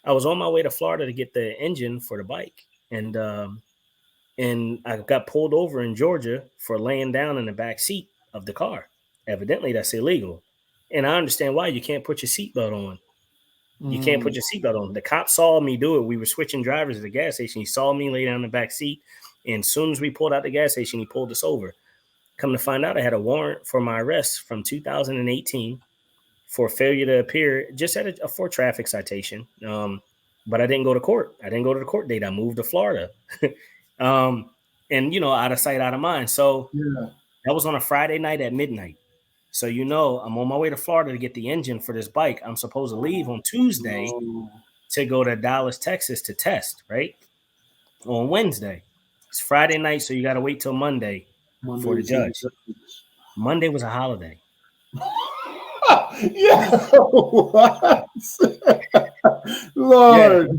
Speaker 2: was on my way to Florida to get the engine for the bike, and I got pulled over in Georgia for laying down in the back seat of the car. Evidently, that's illegal, and I understand why. You can't put your seatbelt on. You can't put your seatbelt on. The cop saw me do it. We were switching drivers at the gas station. He saw me lay down in the back seat, and as soon as we pulled out the gas station, he pulled us over. Come to find out, I had a warrant for my arrest from 2018 for failure to appear, just at for traffic citation. But I didn't go to court. I didn't go to the court date. I moved to Florida. And, out of sight, out of mind. So that was on a Friday night at midnight. So, I'm on my way to Florida to get the engine for this bike. I'm supposed to leave on Tuesday to go to Dallas, Texas to test, right? On Wednesday. It's Friday night, so you got to wait till Monday for the judge. Monday was a holiday.
Speaker 1: What? Lord.
Speaker 2: Yeah,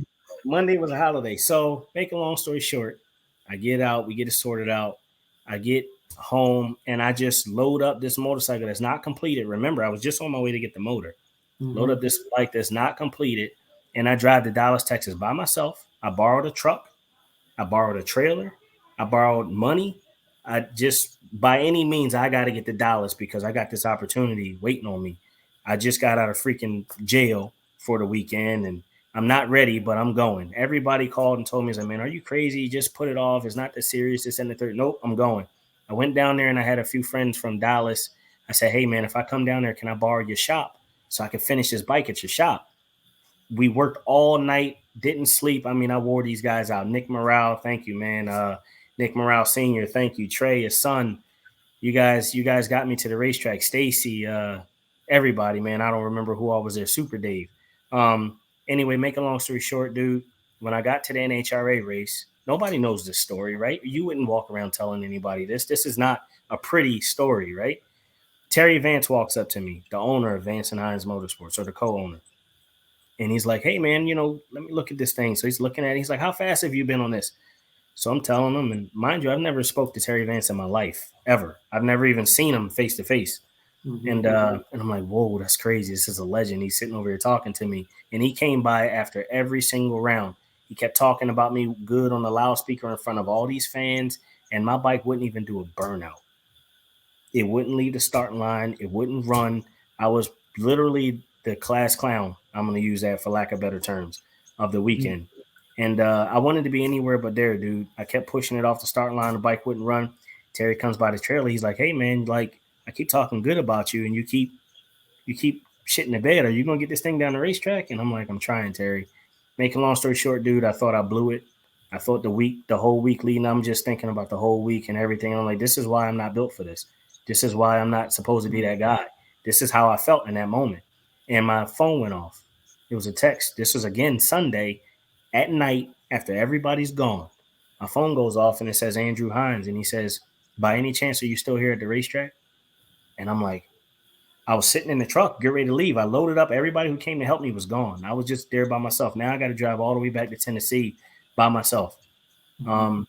Speaker 2: Monday was a holiday. So, make a long story short, I get out, we get it sorted out. I get home and I just load up this motorcycle that's not completed. Remember, I was just on my way to get the motor. Load up this bike that's not completed, and I drive to Dallas, Texas by myself. I borrowed a truck. I borrowed a trailer. I borrowed money. I just, by any means, I got to get to Dallas because I got this opportunity waiting on me. I just got out of freaking jail for the weekend, and I'm not ready, but I'm going. Everybody called and told me, man, are you crazy? Just put it off. It's not that serious. It's in the third. Nope, I'm going. I went down there and I had a few friends from Dallas. I said, hey, man, if I come down there, can I borrow your shop so I can finish this bike at your shop? We worked all night, didn't sleep. I mean, I wore these guys out. Nick Morale, thank you, man. Nick Morale Sr., thank you. Trey, his son, you guys got me to the racetrack. Stacy, everybody, man. I don't remember who all was there. Super Dave. Anyway, make a long story short, dude, when I got to the NHRA race, nobody knows this story, right? You wouldn't walk around telling anybody this. This is not a pretty story, right? Terry Vance walks up to me, the owner of Vance Hines Motorsports, or the co-owner. And he's like, hey, man, let me look at this thing. So he's looking at it. He's like, how fast have you been on this? So I'm telling him, and mind you, I've never spoke to Terry Vance in my life, ever. I've never even seen him face to face. And I'm like, whoa, that's crazy. This is a legend. He's sitting over here talking to me. And he came by after every single round. He kept talking about me good on the loudspeaker in front of all these fans. And my bike wouldn't even do a burnout. It wouldn't leave the starting line. It wouldn't run. I was literally the class clown. I'm going to use that for lack of better terms of the weekend. And I wanted to be anywhere but there, dude. I kept pushing it off the start line. The bike wouldn't run. Terry comes by the trailer. He's like, hey, man, like, I keep talking good about you and you keep shitting the bed. Are you going to get this thing down the racetrack? And I'm like, I'm trying, Terry. Make a long story short, dude, I thought I blew it. I thought the whole week leading, I'm just thinking about the whole week and everything. I'm like, this is why I'm not built for this. This is why I'm not supposed to be that guy. This is how I felt in that moment. And my phone went off. It was a text. This was, again, Sunday at night after everybody's gone. My phone goes off and it says Andrew Hines. And he says, by any chance, are you still here at the racetrack? And I'm like, I was sitting in the truck, get ready to leave. I loaded up. Everybody who came to help me was gone. I was just there by myself. Now I got to drive all the way back to Tennessee by myself. And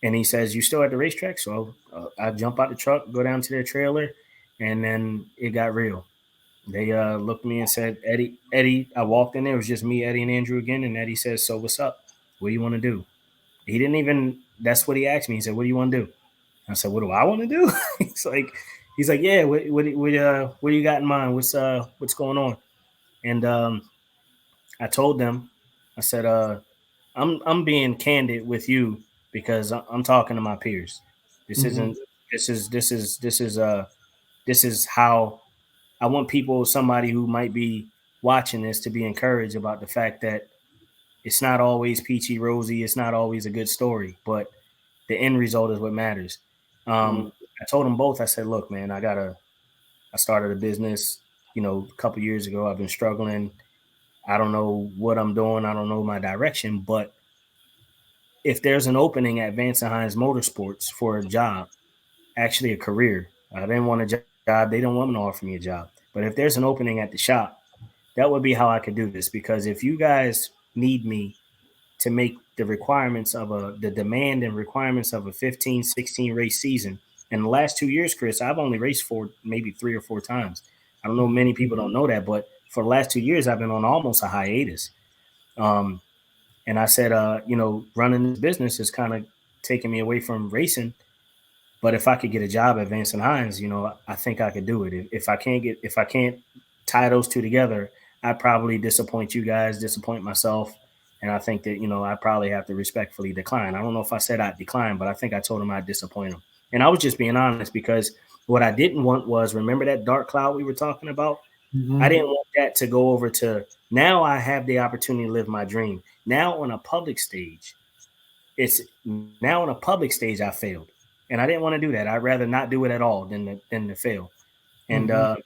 Speaker 2: he says, you still at the racetrack? So I jump out the truck, go down to their trailer, and then it got real. They looked at me and said, Eddie, I walked in there. It was just me, Eddie, and Andrew again. And Eddie says, so what's up? What do you want to do? He didn't even, that's what he asked me. He said, what do you want to do? I said, what do I want to do? He's like, yeah, what do you got in mind? What's going on? And I told them, I said, I'm being candid with you because I'm talking to my peers. This
Speaker 1: Mm-hmm.
Speaker 2: isn't. This is how I want people, somebody who might be watching this, to be encouraged about the fact that it's not always peachy rosy. It's not always a good story, but the end result is what matters.
Speaker 1: Right.
Speaker 2: I told them both. I said, "Look, man, I started a business, a couple years ago. I've been struggling. I don't know what I'm doing. I don't know my direction. But if there's an opening at Vance Hines Motorsports for a job, actually a career, I didn't want a job. They don't want to offer me a job. But if there's an opening at the shop, that would be how I could do this. Because if you guys need me to make the demand and requirements of a 15, 16 race season. In the last 2 years, Chris, I've only raced for maybe 3 or 4 times. I don't know, many people don't know that, but for the last 2 years, I've been on almost a hiatus. Um, and I said, running this business is kind of taking me away from racing. But if I could get a job at Vance and Hines, I think I could do it. If I can't tie those two together, I'd probably disappoint you guys, disappoint myself, and I think that I probably have to respectfully decline. I don't know if I said I'd decline, but I think I told him I'd disappoint him, and I was just being honest because what I didn't want was, remember that dark cloud we were talking about? I
Speaker 1: Mm-hmm.
Speaker 2: didn't want that to go over to, now I have the opportunity to live my dream. Now on a public stage, I failed, and I didn't want to do that. I'd rather not do it at all than to fail. And
Speaker 1: Mm-hmm.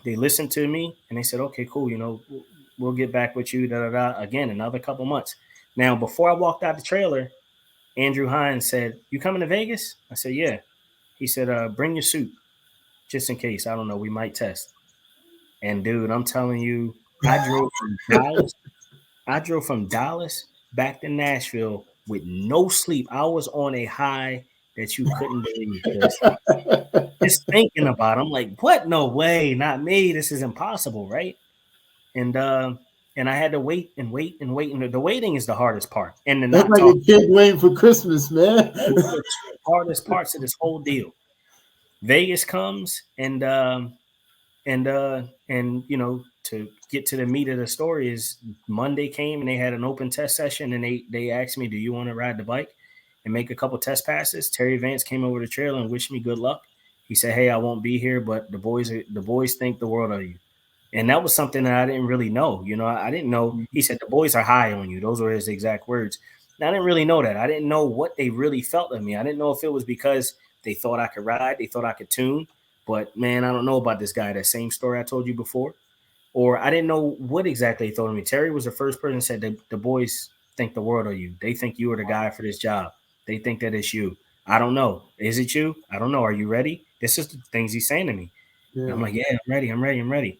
Speaker 2: they listened to me and they said, "Okay, cool. We'll get back with you." Da da da. Again, another couple months. Now, before I walked out the trailer, Andrew Hines said, "You coming to Vegas?" I said, "Yeah." He said, "Bring your suit just in case. I don't know. We might test." And dude, I'm telling you, I drove from Dallas. I drove from Dallas back to Nashville with no sleep. I was on a high that you couldn't believe, Chris. Just thinking about it, I'm like, what? No way, not me. This is impossible, right? And and I had to wait and wait and wait. And the waiting is the hardest part. And the
Speaker 1: That's
Speaker 2: not
Speaker 1: like a
Speaker 2: talking,
Speaker 1: kid waiting for Christmas, man.
Speaker 2: those are the two hardest parts of this whole deal. Vegas comes and to get to the meat of the story is Monday came and they had an open test session and they asked me, "Do you want to ride the bike and make a couple test passes?" Terry Vance came over the trailer and wished me good luck. He said, "Hey, I won't be here, but the boys think the world of you." And that was something that I didn't really know. I didn't know. He said the boys are high on you. Those were his exact words. And I didn't really know that. I didn't know what they really felt of me. I didn't know if it was because they thought I could ride, they thought I could tune. But man, I don't know about this guy. That same story I told you before, or I didn't know what exactly he told me. Terry was the first person that said the boys think the world of you. They think you are the guy for this job. They think that it's you. I don't know. Is it you? I don't know. Are you ready? This is the things he's saying to me. And I'm
Speaker 1: Yeah,
Speaker 2: like, yeah, I'm ready. I'm ready. I'm ready.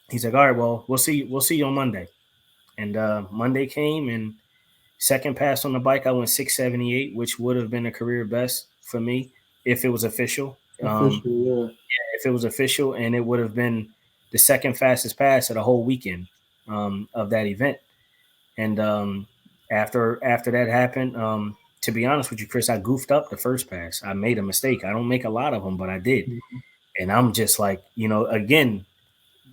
Speaker 2: He's like, all right, well, we'll see. We'll see you on Monday. And Monday came, and second pass on the bike, I went 678, which would have been a career best for me if it was official.
Speaker 1: official. Yeah,
Speaker 2: If it was official, and it would have been the second fastest pass of the whole weekend of that event. And after that happened, to be honest with you, Chris, I goofed up the first pass. I made a mistake. I don't make a lot of them, but I did. And I'm just like, again,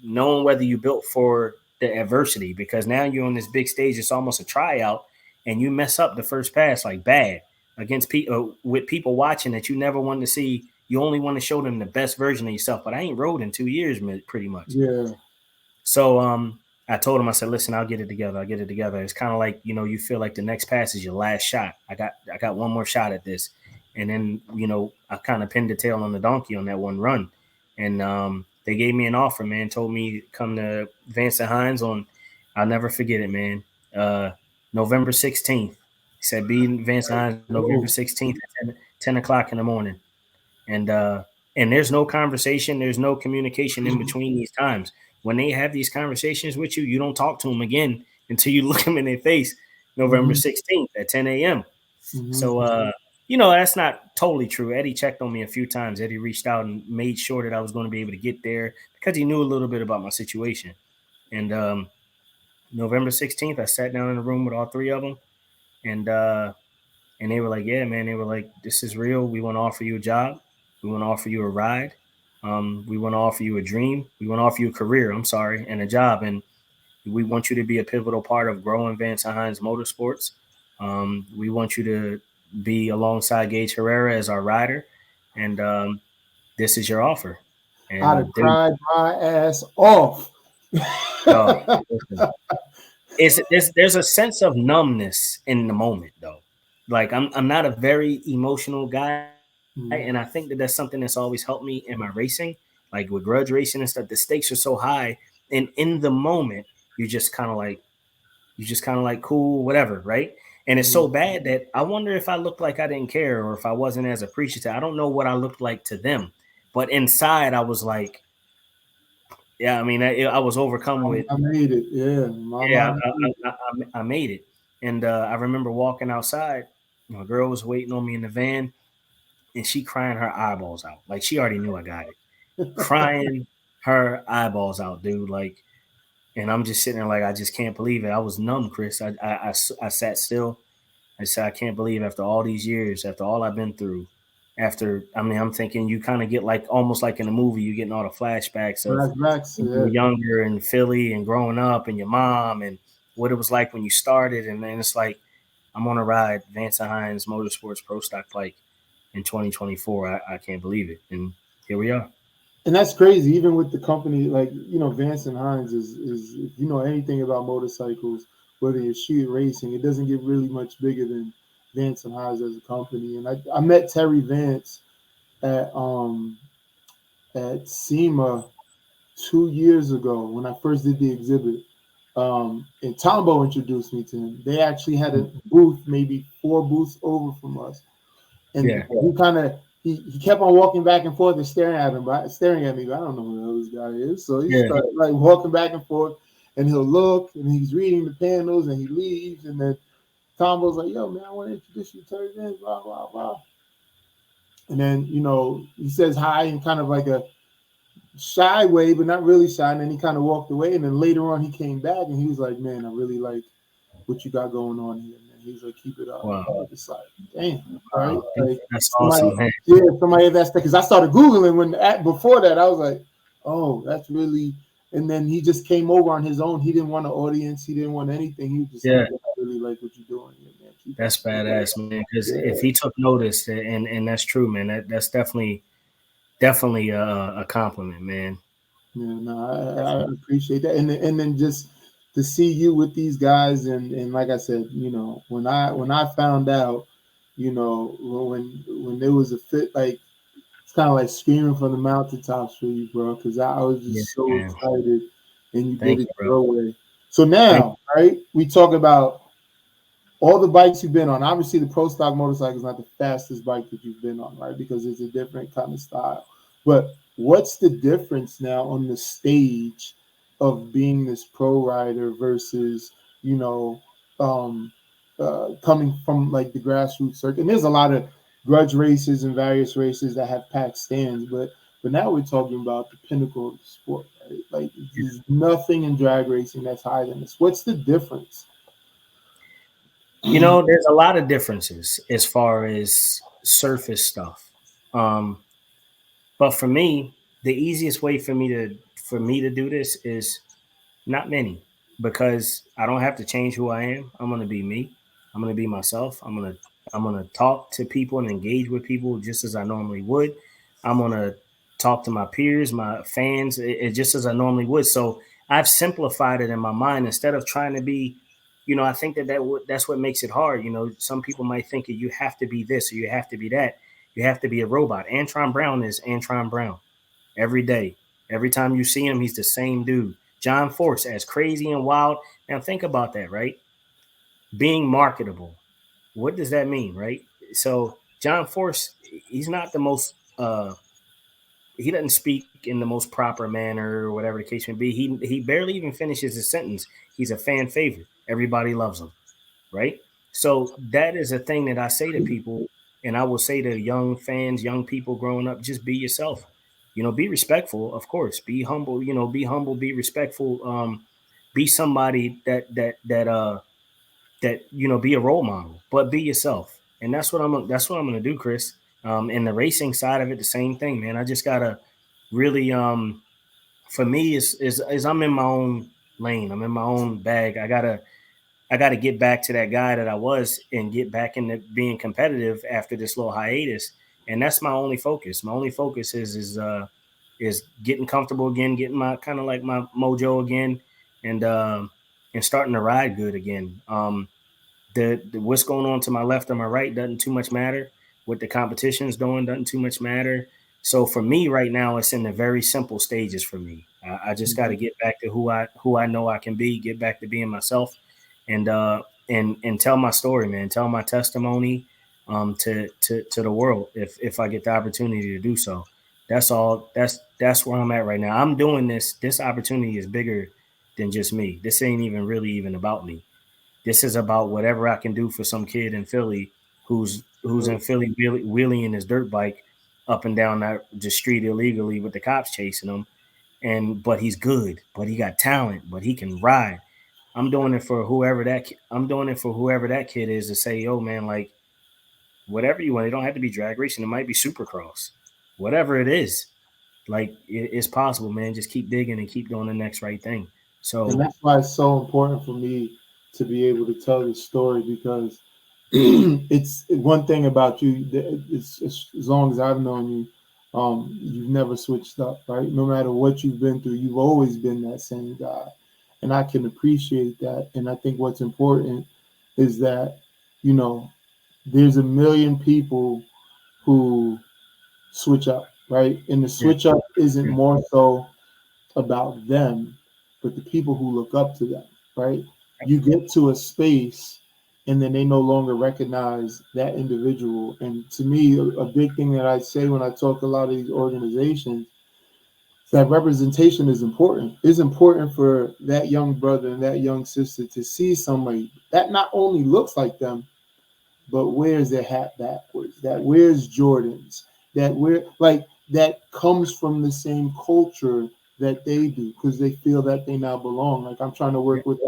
Speaker 2: knowing whether you built for the adversity, because now you're on this big stage. It's almost a tryout, and you mess up the first pass like bad against people with people watching that you never wanted to see. You only want to show them the best version of yourself. But I ain't rode in 2 years, pretty much.
Speaker 1: yeah,
Speaker 2: So I told him, I said, listen, I'll get it together. I'll get it together. It's kind of like, you feel like the next pass is your last shot. I got one more shot at this. And then, I kind of pinned the tail on the donkey on that one run. And they gave me an offer, man, told me come to Vance and Hines on, I'll never forget it, man. November 16th. He said, be in Vance and Hines November
Speaker 1: oh,
Speaker 2: 16th at 10 o'clock in the morning. And there's no conversation, there's no communication in between these times. When they have these conversations with you, you don't talk to them again until you look them in their face. November
Speaker 1: mm-hmm.
Speaker 2: 16th at 10 a.m.
Speaker 1: Mm-hmm.
Speaker 2: So that's not totally true. Eddie checked on me a few times. Eddie reached out and made sure that I was going to be able to get there because he knew a little bit about my situation. And November 16th, I sat down in a room with all three of them, and and they were like, "Yeah, man." They were like, "This is real. We want to offer you a job. We want to offer you a ride. We want to offer you a dream. We want to offer you a career. I'm sorry, and a job. And we want you to be a pivotal part of growing Vance Hines Motorsports. We want you to be alongside Gage Herrera as our rider, and this is your offer.
Speaker 1: I'd have
Speaker 2: And dude,
Speaker 1: cried my ass off.
Speaker 2: dog, listen, there's a sense of numbness in the moment though. Like I'm not a very emotional guy, and I think that that's something that's always helped me in my racing, like with grudge racing and stuff. The stakes are so high, and in the moment you just kind of like cool, whatever, right? And it's so bad that I wonder if I looked like I didn't care or if I wasn't as appreciative. I don't know what I looked like to them, but inside I was like, yeah, I mean, I was overcome with,
Speaker 1: I made it. Yeah, my
Speaker 2: yeah,
Speaker 1: mom.
Speaker 2: I made it. And I remember walking outside. My girl was waiting on me in the van, and she crying her eyeballs out. Like she already knew I got it, crying her eyeballs out, dude. Like, and I'm just sitting there like I just can't believe it. I was numb, Chris. I sat still. I said I can't believe after all these years, after all I've been through, after I mean I'm thinking you kind of get like almost like in a movie, you getting all the flashbacks of
Speaker 1: Flashbacks.
Speaker 2: when you
Speaker 1: Yeah.
Speaker 2: were younger in Philly and growing up and your mom and what it was like when you started, and then it's like I'm on a ride Vance Hines Motorsports Pro Stock Bike in 2024. I can't believe it, and here we are.
Speaker 1: And that's crazy. Even with the company, like Vance and Hines is if you know anything about motorcycles, whether you're street racing, it doesn't get really much bigger than Vance and Hines as a company. And I met Terry Vance at SEMA 2 years ago when I first did the exhibit. And Tombo introduced me to him. They actually had a booth, maybe 4 booths over from us, and
Speaker 2: Yeah,
Speaker 1: he kind of he kept on walking back and forth and staring at me. But I don't know who the hell this guy is. So he
Speaker 2: yeah,
Speaker 1: started like walking back and forth, and he'll look, and he's reading the panels, and he leaves, and then Tombo's like, "Yo, man, I want to introduce you to Terry Vance, blah blah blah." And then he says hi in kind of like a shy way, but not really shy. And then he kind of walked away. And then later on, he came back and he was like, "Man, I really like what you got going on here, man." He was like, "Keep it up."
Speaker 2: wow,
Speaker 1: I was just like, "Damn, right?"
Speaker 2: wow,
Speaker 1: Like
Speaker 2: that's
Speaker 1: somebody,
Speaker 2: awesome, man.
Speaker 1: yeah, somebody that's because I started googling before that. I was like, "Oh, that's really." And then he just came over on his own. He didn't want an audience. He didn't want anything. He was just like,
Speaker 2: Yeah,
Speaker 1: "I really like what you're doing here, man. Keep up."
Speaker 2: that's badass, man. Because if
Speaker 1: Yeah,
Speaker 2: he took notice, and that's true, man. That's definitely a compliment, man.
Speaker 1: yeah, no, I appreciate that, and then just to see you with these guys, and like I said, when I found out, when there was a fit, like it's kind of like screaming from the mountaintops for you, bro, because I was
Speaker 2: Yeah,
Speaker 1: just so
Speaker 2: man.
Speaker 1: excited, and you did
Speaker 2: Thank
Speaker 1: it
Speaker 2: you, bro.
Speaker 1: your way. So
Speaker 2: Thank
Speaker 1: now, right, we talk about all the bikes you've been on. Obviously, the pro stock motorcycle is not the fastest bike that you've been on, right? Because it's a different kind of style. But what's the difference now on the stage of being this pro rider versus, you know, um, coming from like the grassroots circuit? And there's a lot of grudge races and various races that have packed stands, but now we're talking about the pinnacle of the sport, right? Like
Speaker 2: you.
Speaker 1: there's nothing in drag racing that's higher than this. What's the difference?
Speaker 2: You know, there's a lot of differences as far as surface stuff. Um, but for me, the easiest way for me to do this is not many, because I don't have to change who I am. I'm gonna be me. I'm gonna be myself. I'm gonna talk to people and engage with people just as I normally would. I'm gonna talk to my peers, my fans, just as I normally would. So I've simplified it in my mind instead of trying to be. I think that's what makes it hard. Some people might think that you have to be this or you have to be that. You have to be a robot. Antron Brown is Antron Brown every day. Every time you see him, he's the same dude. John Force, as crazy and wild. Now think about that, right? Being marketable. What does that mean, right? So John Force, he's not the most he doesn't speak in the most proper manner or whatever the case may be. He barely even finishes his sentence. He's a fan favorite. Everybody loves him, right? So that is a thing that I say to people, and I will say to young fans, young people growing up, just be yourself. Be respectful, of course. Be humble. Be humble. Be respectful. Be somebody that be a role model, but be yourself. And that's what I'm gonna do, Chris. And the racing side of it, the same thing, man. I just gotta really for me is I'm in my own lane. I'm in my own bag. I gotta I got to get back to that guy that I was and get back into being competitive after this little hiatus. And that's my only focus. My only focus is getting comfortable again, getting my kind of like my mojo again, and starting to ride good again. The what's going on to my left or my right doesn't too much matter. What the competition's doing doesn't too much matter. So for me right now, it's in the very simple stages for me. I just got to get back to who I know I can be, get back to being myself, and and tell my story, man, tell my testimony to the world if I get the opportunity to do so. That's all. That's where I'm at right now. I'm doing this. This opportunity is bigger than just me. This ain't even really even about me. This is about whatever I can do for some kid in Philly who's in Philly wheeling his dirt bike up and down the street illegally with the cops chasing him. But he's good, but he got talent, but he can ride. I'm doing it for whoever that kid is to say, yo, man, like whatever you want. It don't have to be drag racing. It might be supercross, whatever it is. Like it's possible, man. Just keep digging and keep doing the next right thing.
Speaker 1: And
Speaker 2: So
Speaker 1: that's why it's so important for me to be able to tell this story, because it's one thing about you. It's as long as I've known you, you've never switched up, right? No matter what you've been through, you've always been that same guy, and I can appreciate that. And I think what's important is that, you know, there's a million people who switch up, right? And the
Speaker 2: yeah,
Speaker 1: switch up isn't
Speaker 2: yeah,
Speaker 1: more so about them, but the people who look up to them, right? You get to a space and then they no longer recognize that individual. And to me, a big thing that I say when I talk to a lot of these organizations is that representation is important. It's important for that young brother and that young sister to see somebody that not only looks like them, but wears their hat backwards, that wears Jordans, that wear like that comes from the same culture that they do, because they feel that they now belong. Like I'm trying to
Speaker 2: yeah,
Speaker 1: work with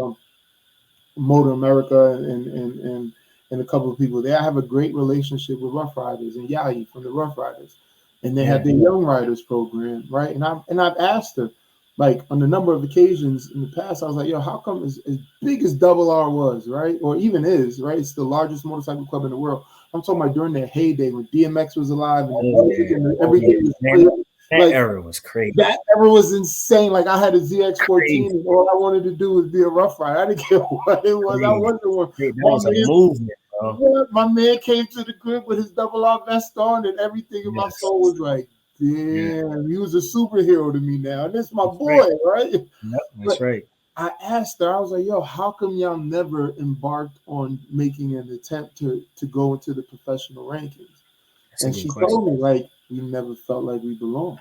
Speaker 1: Motor America and a couple of people there. I have a great relationship with Rough Riders and Yayi from the Rough Riders, and they have
Speaker 2: yeah.
Speaker 1: the Young Riders program, right? And I've asked her, like on a number of occasions in the past, I was like, yo, how come as big as Double R was, right, or even is, right? It's the largest motorcycle club in the world. I'm talking about during their heyday when DMX was alive and the
Speaker 2: Oh
Speaker 1: music
Speaker 2: yeah,
Speaker 1: and
Speaker 2: oh yeah.
Speaker 1: everything was
Speaker 2: Man,
Speaker 1: clear.
Speaker 2: that
Speaker 1: Like
Speaker 2: era was crazy,
Speaker 1: that ever was insane. Like I had a ZX14,
Speaker 2: crazy,
Speaker 1: and all I wanted to do was be a rough rider. I didn't care what it was. I
Speaker 2: crazy.
Speaker 1: wasn't one.
Speaker 2: That
Speaker 1: My
Speaker 2: was a
Speaker 1: man,
Speaker 2: movement, bro.
Speaker 1: yeah, my man came to the crib with his double R vest on, and everything in my
Speaker 2: Yes,
Speaker 1: soul was like,
Speaker 2: yeah,
Speaker 1: damn, he was a superhero to me now. And this is my
Speaker 2: that's right.
Speaker 1: boy, right?
Speaker 2: Yep,
Speaker 1: But
Speaker 2: that's right.
Speaker 1: I asked her, I was like, yo, how come y'all never embarked on making an attempt to go into the professional rankings?
Speaker 2: That's a
Speaker 1: And
Speaker 2: good
Speaker 1: she
Speaker 2: question.
Speaker 1: told me, like, we never felt like we belonged.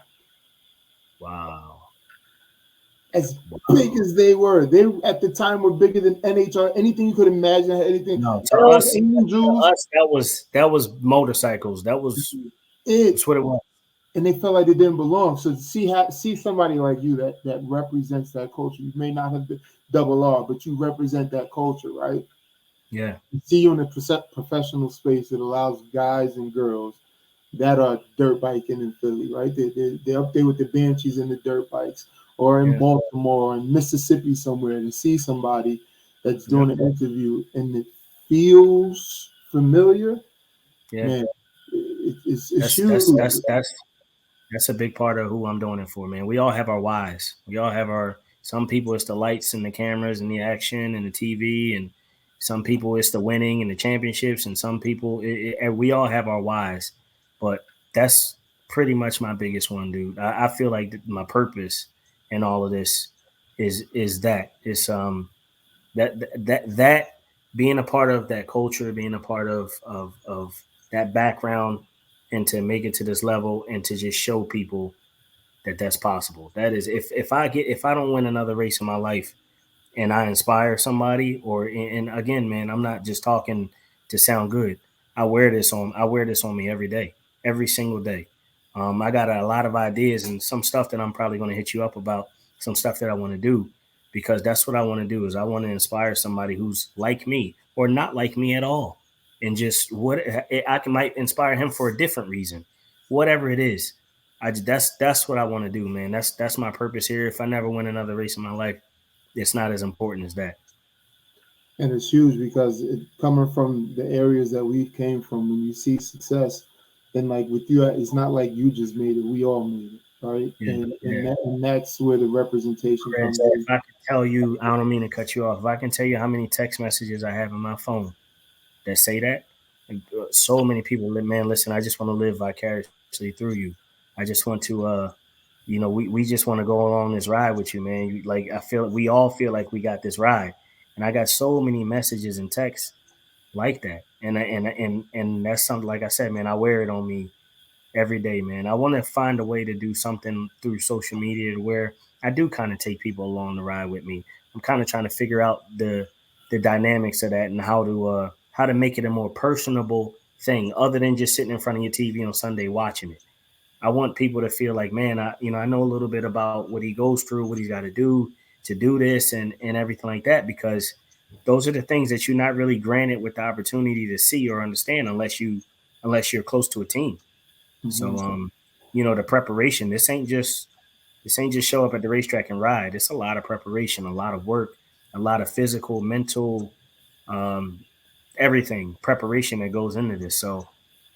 Speaker 2: Wow,
Speaker 1: As big
Speaker 2: wow.
Speaker 1: as they were. They at the time were bigger than NHR. Anything you could imagine. Anything.
Speaker 2: No,
Speaker 1: Hell's Angels.
Speaker 2: that was motorcycles.
Speaker 1: It
Speaker 2: That's what it was.
Speaker 1: and they felt like they didn't belong. So to see somebody like you that represents that culture. You may not have been double R, but you represent that culture, right?
Speaker 2: Yeah,
Speaker 1: See you in a professional space that allows guys and girls that are dirt biking in Philly, right? They're up there with the Banshees and the dirt bikes, or in
Speaker 2: yeah,
Speaker 1: Baltimore or in Mississippi somewhere, to see somebody that's
Speaker 2: yeah,
Speaker 1: doing an interview and it feels familiar,
Speaker 2: yeah.
Speaker 1: man, it's
Speaker 2: That's
Speaker 1: huge.
Speaker 2: that's that's that's That's a big part of who I'm doing it for, man. We all have our whys. We all have our. Some people it's the lights and the cameras and the action and the TV, and some people it's the winning and the championships, and some people we all have our whys. But that's pretty much my biggest one, dude. I feel like my purpose in all of this is that it's that being a part of that culture, being a part of that background, and to make it to this level and to just show people that that's possible. That is, if I don't win another race in my life, and I inspire somebody, or and again, man, I'm not just talking to sound good. I wear this on me every day, every single day. I got a lot of ideas and some stuff that I'm probably going to hit you up about. Some stuff that I want to do, because that's what I want to do. Is I want to inspire somebody who's like me or not like me at all, and just what I can might inspire him for a different reason, whatever it is. That's what I want to do, man. That's my purpose here. If I never win another race in my life, it's not as important as that.
Speaker 1: And it's huge because it coming from the areas that we came from. When you see success, and like with you, it's not like you just made it; we all made it, right?
Speaker 2: Yeah, yeah.
Speaker 1: And that's where the representation
Speaker 2: Chris,
Speaker 1: comes
Speaker 2: if
Speaker 1: in.
Speaker 2: I could tell you, I don't mean to cut you off. If I can tell you how many text messages I have on my phone that say that, and so many people, man, listen, I just want to live vicariously through you. I just want to, we just want to go along this ride with you, man. Like, I feel we all feel like we got this ride, and I got so many messages and texts like that, and that's something. Like I said, man, I wear it on me every day, man. I want to find a way to do something through social media to where I do kind of take people along the ride with me. I'm kind of trying to figure out the dynamics of that and how to make it a more personable thing other than just sitting in front of your TV on Sunday watching it. I want people to feel like, man, I know a little bit about what he goes through, what he's got to do this and everything like that, because those are the things that you're not really granted with the opportunity to see or understand unless you're close to a team.
Speaker 1: Hmm.
Speaker 2: So the preparation, this ain't just show up at the racetrack and ride. It's a lot of preparation, a lot of work, a lot of physical, mental, um, everything preparation that goes into this. So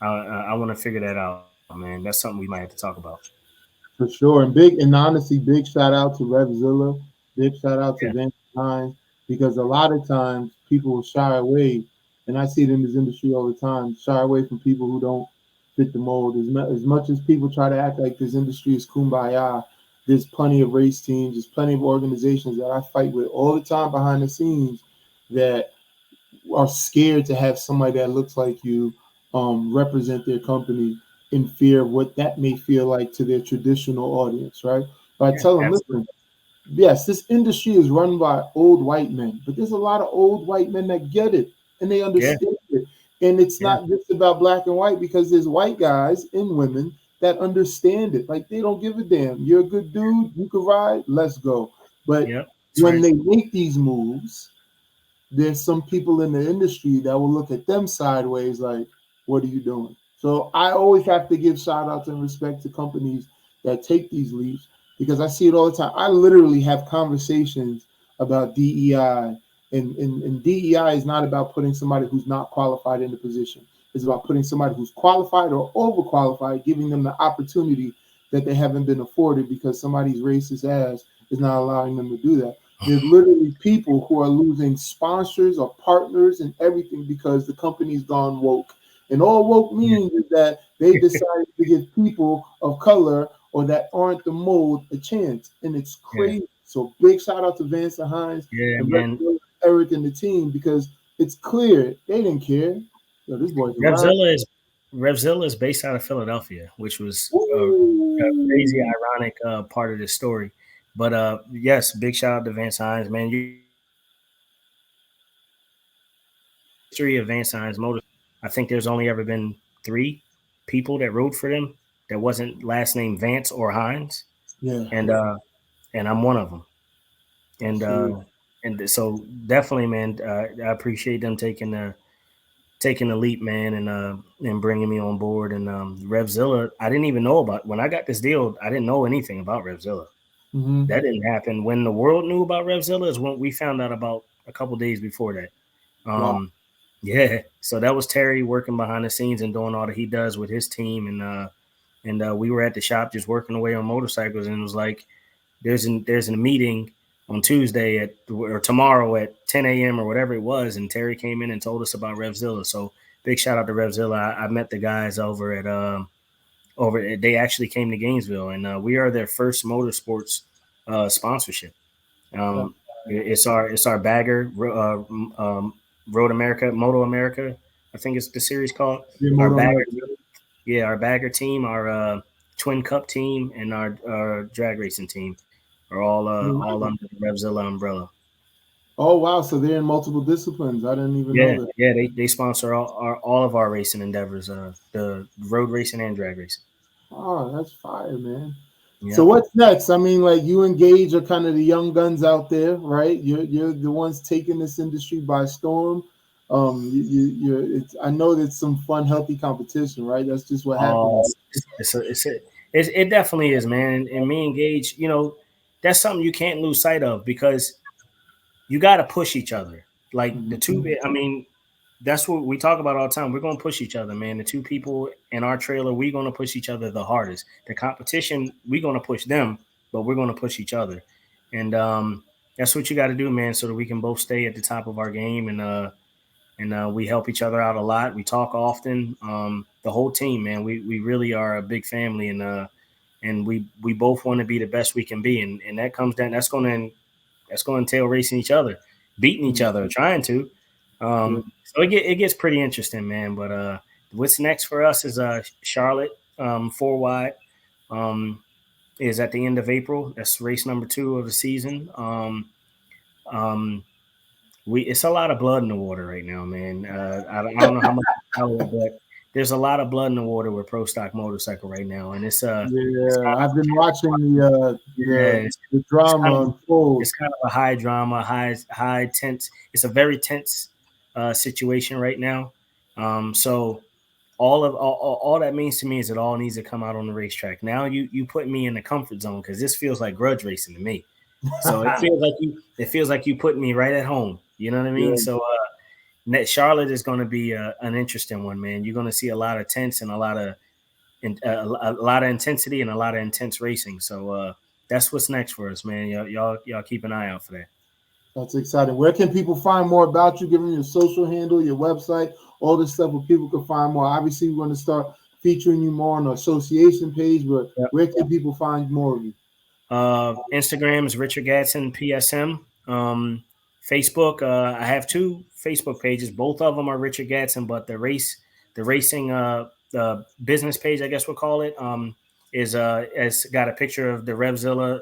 Speaker 2: I want to figure that out, man. That's something we might have to talk about.
Speaker 1: For sure. And honestly, big shout out to RevZilla. Big shout out
Speaker 2: Yeah,
Speaker 1: to Vance Hines, because a lot of times people shy away, and I see it in this industry all the time, shy away from people who don't fit the mold. As much as people try to act like this industry is kumbaya, there's plenty of race teams, there's plenty of organizations that I fight with all the time behind the scenes that are scared to have somebody that looks like you represent their company in fear of what that may feel like to their traditional audience, right? But I
Speaker 2: yeah,
Speaker 1: tell them,
Speaker 2: absolutely.
Speaker 1: listen, yes, this industry is run by old white men, but there's a lot of old white men that get it and they
Speaker 2: Yeah,
Speaker 1: understand it. And it's
Speaker 2: yeah,
Speaker 1: not just about black and white, because there's white guys and women that understand it. Like, they don't give a damn. You're a good dude, you can ride, let's go. But
Speaker 2: yeah. That's
Speaker 1: when
Speaker 2: right.
Speaker 1: they make these moves, there's some people in the industry that will look at them sideways like, what are you doing? So I always have to give shout outs and respect to companies that take these leaps, because I see it all the time. I literally have conversations about DEI, and DEI is not about putting somebody who's not qualified in the position. It's about putting somebody who's qualified or overqualified, giving them the opportunity that they haven't been afforded because somebody's racist ass is not allowing them to do that. There's literally people who are losing sponsors or partners and everything because the company's gone woke. And all woke
Speaker 2: Yeah,
Speaker 1: means is that they decided to give people of color or that aren't the mold a chance. And it's
Speaker 2: yeah,
Speaker 1: crazy. So big shout out to Vance Hines
Speaker 2: yeah,
Speaker 1: and
Speaker 2: man.
Speaker 1: Eric and the team, because it's clear they didn't care. Yo, this boy's a ride.
Speaker 2: Revzilla is Revzilla is based out of Philadelphia, which was a crazy,
Speaker 1: Woo!
Speaker 2: ironic part of this story. But yes, big shout out to Vance Hines, man. You got to understand the history of Vance Hines Motor. I think there's only ever been three people that rode for them that wasn't last name Vance or Hines,
Speaker 1: Yeah,
Speaker 2: and I'm one of them. And
Speaker 1: that's huge.
Speaker 2: so definitely, man, I appreciate them taking the leap, man, and bringing me on board. And RevZilla, I didn't even know about when I got this deal. I didn't know anything about RevZilla.
Speaker 1: Hmm.
Speaker 2: That didn't happen when the world knew about RevZilla. Is when we found out about a couple days before that.
Speaker 1: Wow.
Speaker 2: Um, yeah, so that was Terry working behind the scenes and doing all that he does with his team, and we were at the shop just working away on motorcycles, and it was like there's a meeting on Tuesday or tomorrow at 10 a.m. or whatever it was, and Terry came in and told us about RevZilla. So big shout out to RevZilla. I met the guys over. They actually came to Gainesville, and we are their first motorsports sponsorship.
Speaker 1: That's
Speaker 2: Um, it's our bagger, Road America, Moto America. I think it's the series called
Speaker 1: your
Speaker 2: our
Speaker 1: Moto
Speaker 2: bagger.
Speaker 1: America.
Speaker 2: Yeah, our bagger team, our twin cup team, and our drag racing team are all under the RevZilla umbrella.
Speaker 1: Oh wow, so they're in multiple disciplines. I didn't even
Speaker 2: Yeah,
Speaker 1: know that.
Speaker 2: yeah, they sponsor all of our racing endeavors, the road racing and drag racing.
Speaker 1: Oh, that's fire, man. So
Speaker 2: Yep.
Speaker 1: what's next? I mean, like, you engage are kind of the young guns out there, right? You're the ones taking this industry by storm. I know that's some fun, healthy competition, right? That's just what
Speaker 2: Oh,
Speaker 1: happens.
Speaker 2: it definitely is, man. And me and Gage, that's something you can't lose sight of because you got to push each other. Like the two, I mean, that's what we talk about all the time. We're going to push each other, man. The two people in our trailer, we're going to push each other the hardest. The competition, we're going to push them, but we're going to push each other. And that's what you got to do, man, so that we can both stay at the top of our game. And we help each other out a lot. We talk often. The whole team, man, we really are a big family, and we both want to be the best we can be. And that comes down, that's going to entail racing each other, beating each other, trying to. So it gets pretty interesting, man. But what's next for us is Charlotte 4 wide is at the end of April. That's race number 2 of the season. It's a lot of blood in the water right now, man. I don't know how much you follow it, but there's a lot of blood in the water with Pro Stock Motorcycle right now, and it's
Speaker 1: I've
Speaker 2: kind
Speaker 1: been watching the drama unfold.
Speaker 2: It's kind of a high drama, high tense. It's a very tense situation right now. So all that means to me is it all needs to come out on the racetrack. Now you put me in the comfort zone because this feels like grudge racing to me. So it feels like you put me right at home. You know what I mean?
Speaker 1: Yeah.
Speaker 2: So Charlotte is going to be an interesting one, man. You're going to see a lot of tense and a lot of intensity and a lot of intense racing. So that's what's next for us, man. Y'all keep an eye out for that.
Speaker 1: That's exciting. Where can people find more about you? Give them your social handle, your website, all this stuff where people can find more. Obviously, we're going to start featuring you more on the association page, but where can people find more of you?
Speaker 2: Instagram is Richard Gadson PSM. Facebook, I have 2 Facebook pages. Both of them are Richard Gadson, but the racing the business page, I guess we'll call it, is has got a picture of the RevZilla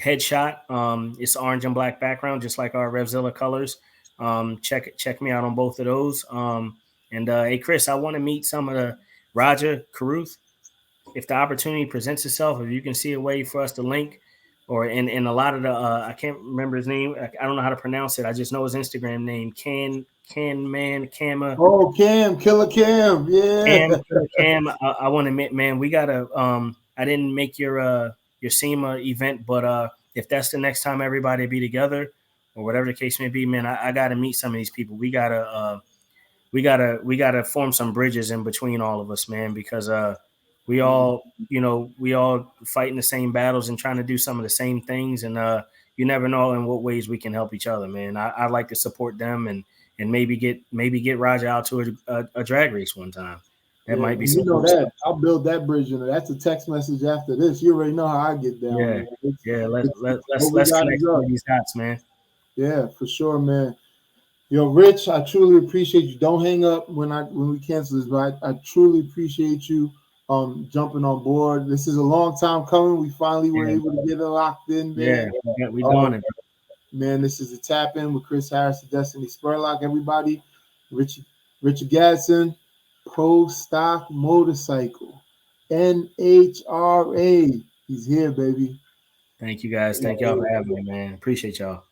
Speaker 2: headshot. It's orange and black background, just like our RevZilla colors. Check me out on both of those. And hey, Chris, I want to meet some of the Roger Caruth. If the opportunity presents itself, if you can see a way for us to link, or in a lot of the I can't remember his name. I don't know how to pronounce it. I just know his Instagram name. Cam.
Speaker 1: Oh, Cam, Killer Cam, yeah.
Speaker 2: Cam. I want to admit, man, we gotta. I didn't make your SEMA event, but if that's the next time everybody be together, or whatever the case may be, man, I gotta meet some of these people. We gotta form some bridges in between all of us, man, because we all fighting the same battles and trying to do some of the same things, and you never know in what ways we can help each other, man. I'd like to support them and maybe get Roger out to a drag race one time. That might be
Speaker 1: something. You know that I'll build that bridge in. That's a text message after this. You already know how I get down.
Speaker 2: Yeah. Let's connect with these dots, man.
Speaker 1: Yeah, for sure, man. Yo, Rich, I truly appreciate you. Don't hang up when we cancel this, but I truly appreciate you jumping on board. This is a long time coming. We finally were able to get it locked in there.
Speaker 2: Yeah, we doing it.
Speaker 1: Man, this is a Tap In with Chris Harris and Destiny Spurlock. Everybody, Richard Gadson, Pro Stock Motorcycle, NHRA. He's here, baby.
Speaker 2: Thank you, guys. Thank y'all for having me, man. Appreciate y'all.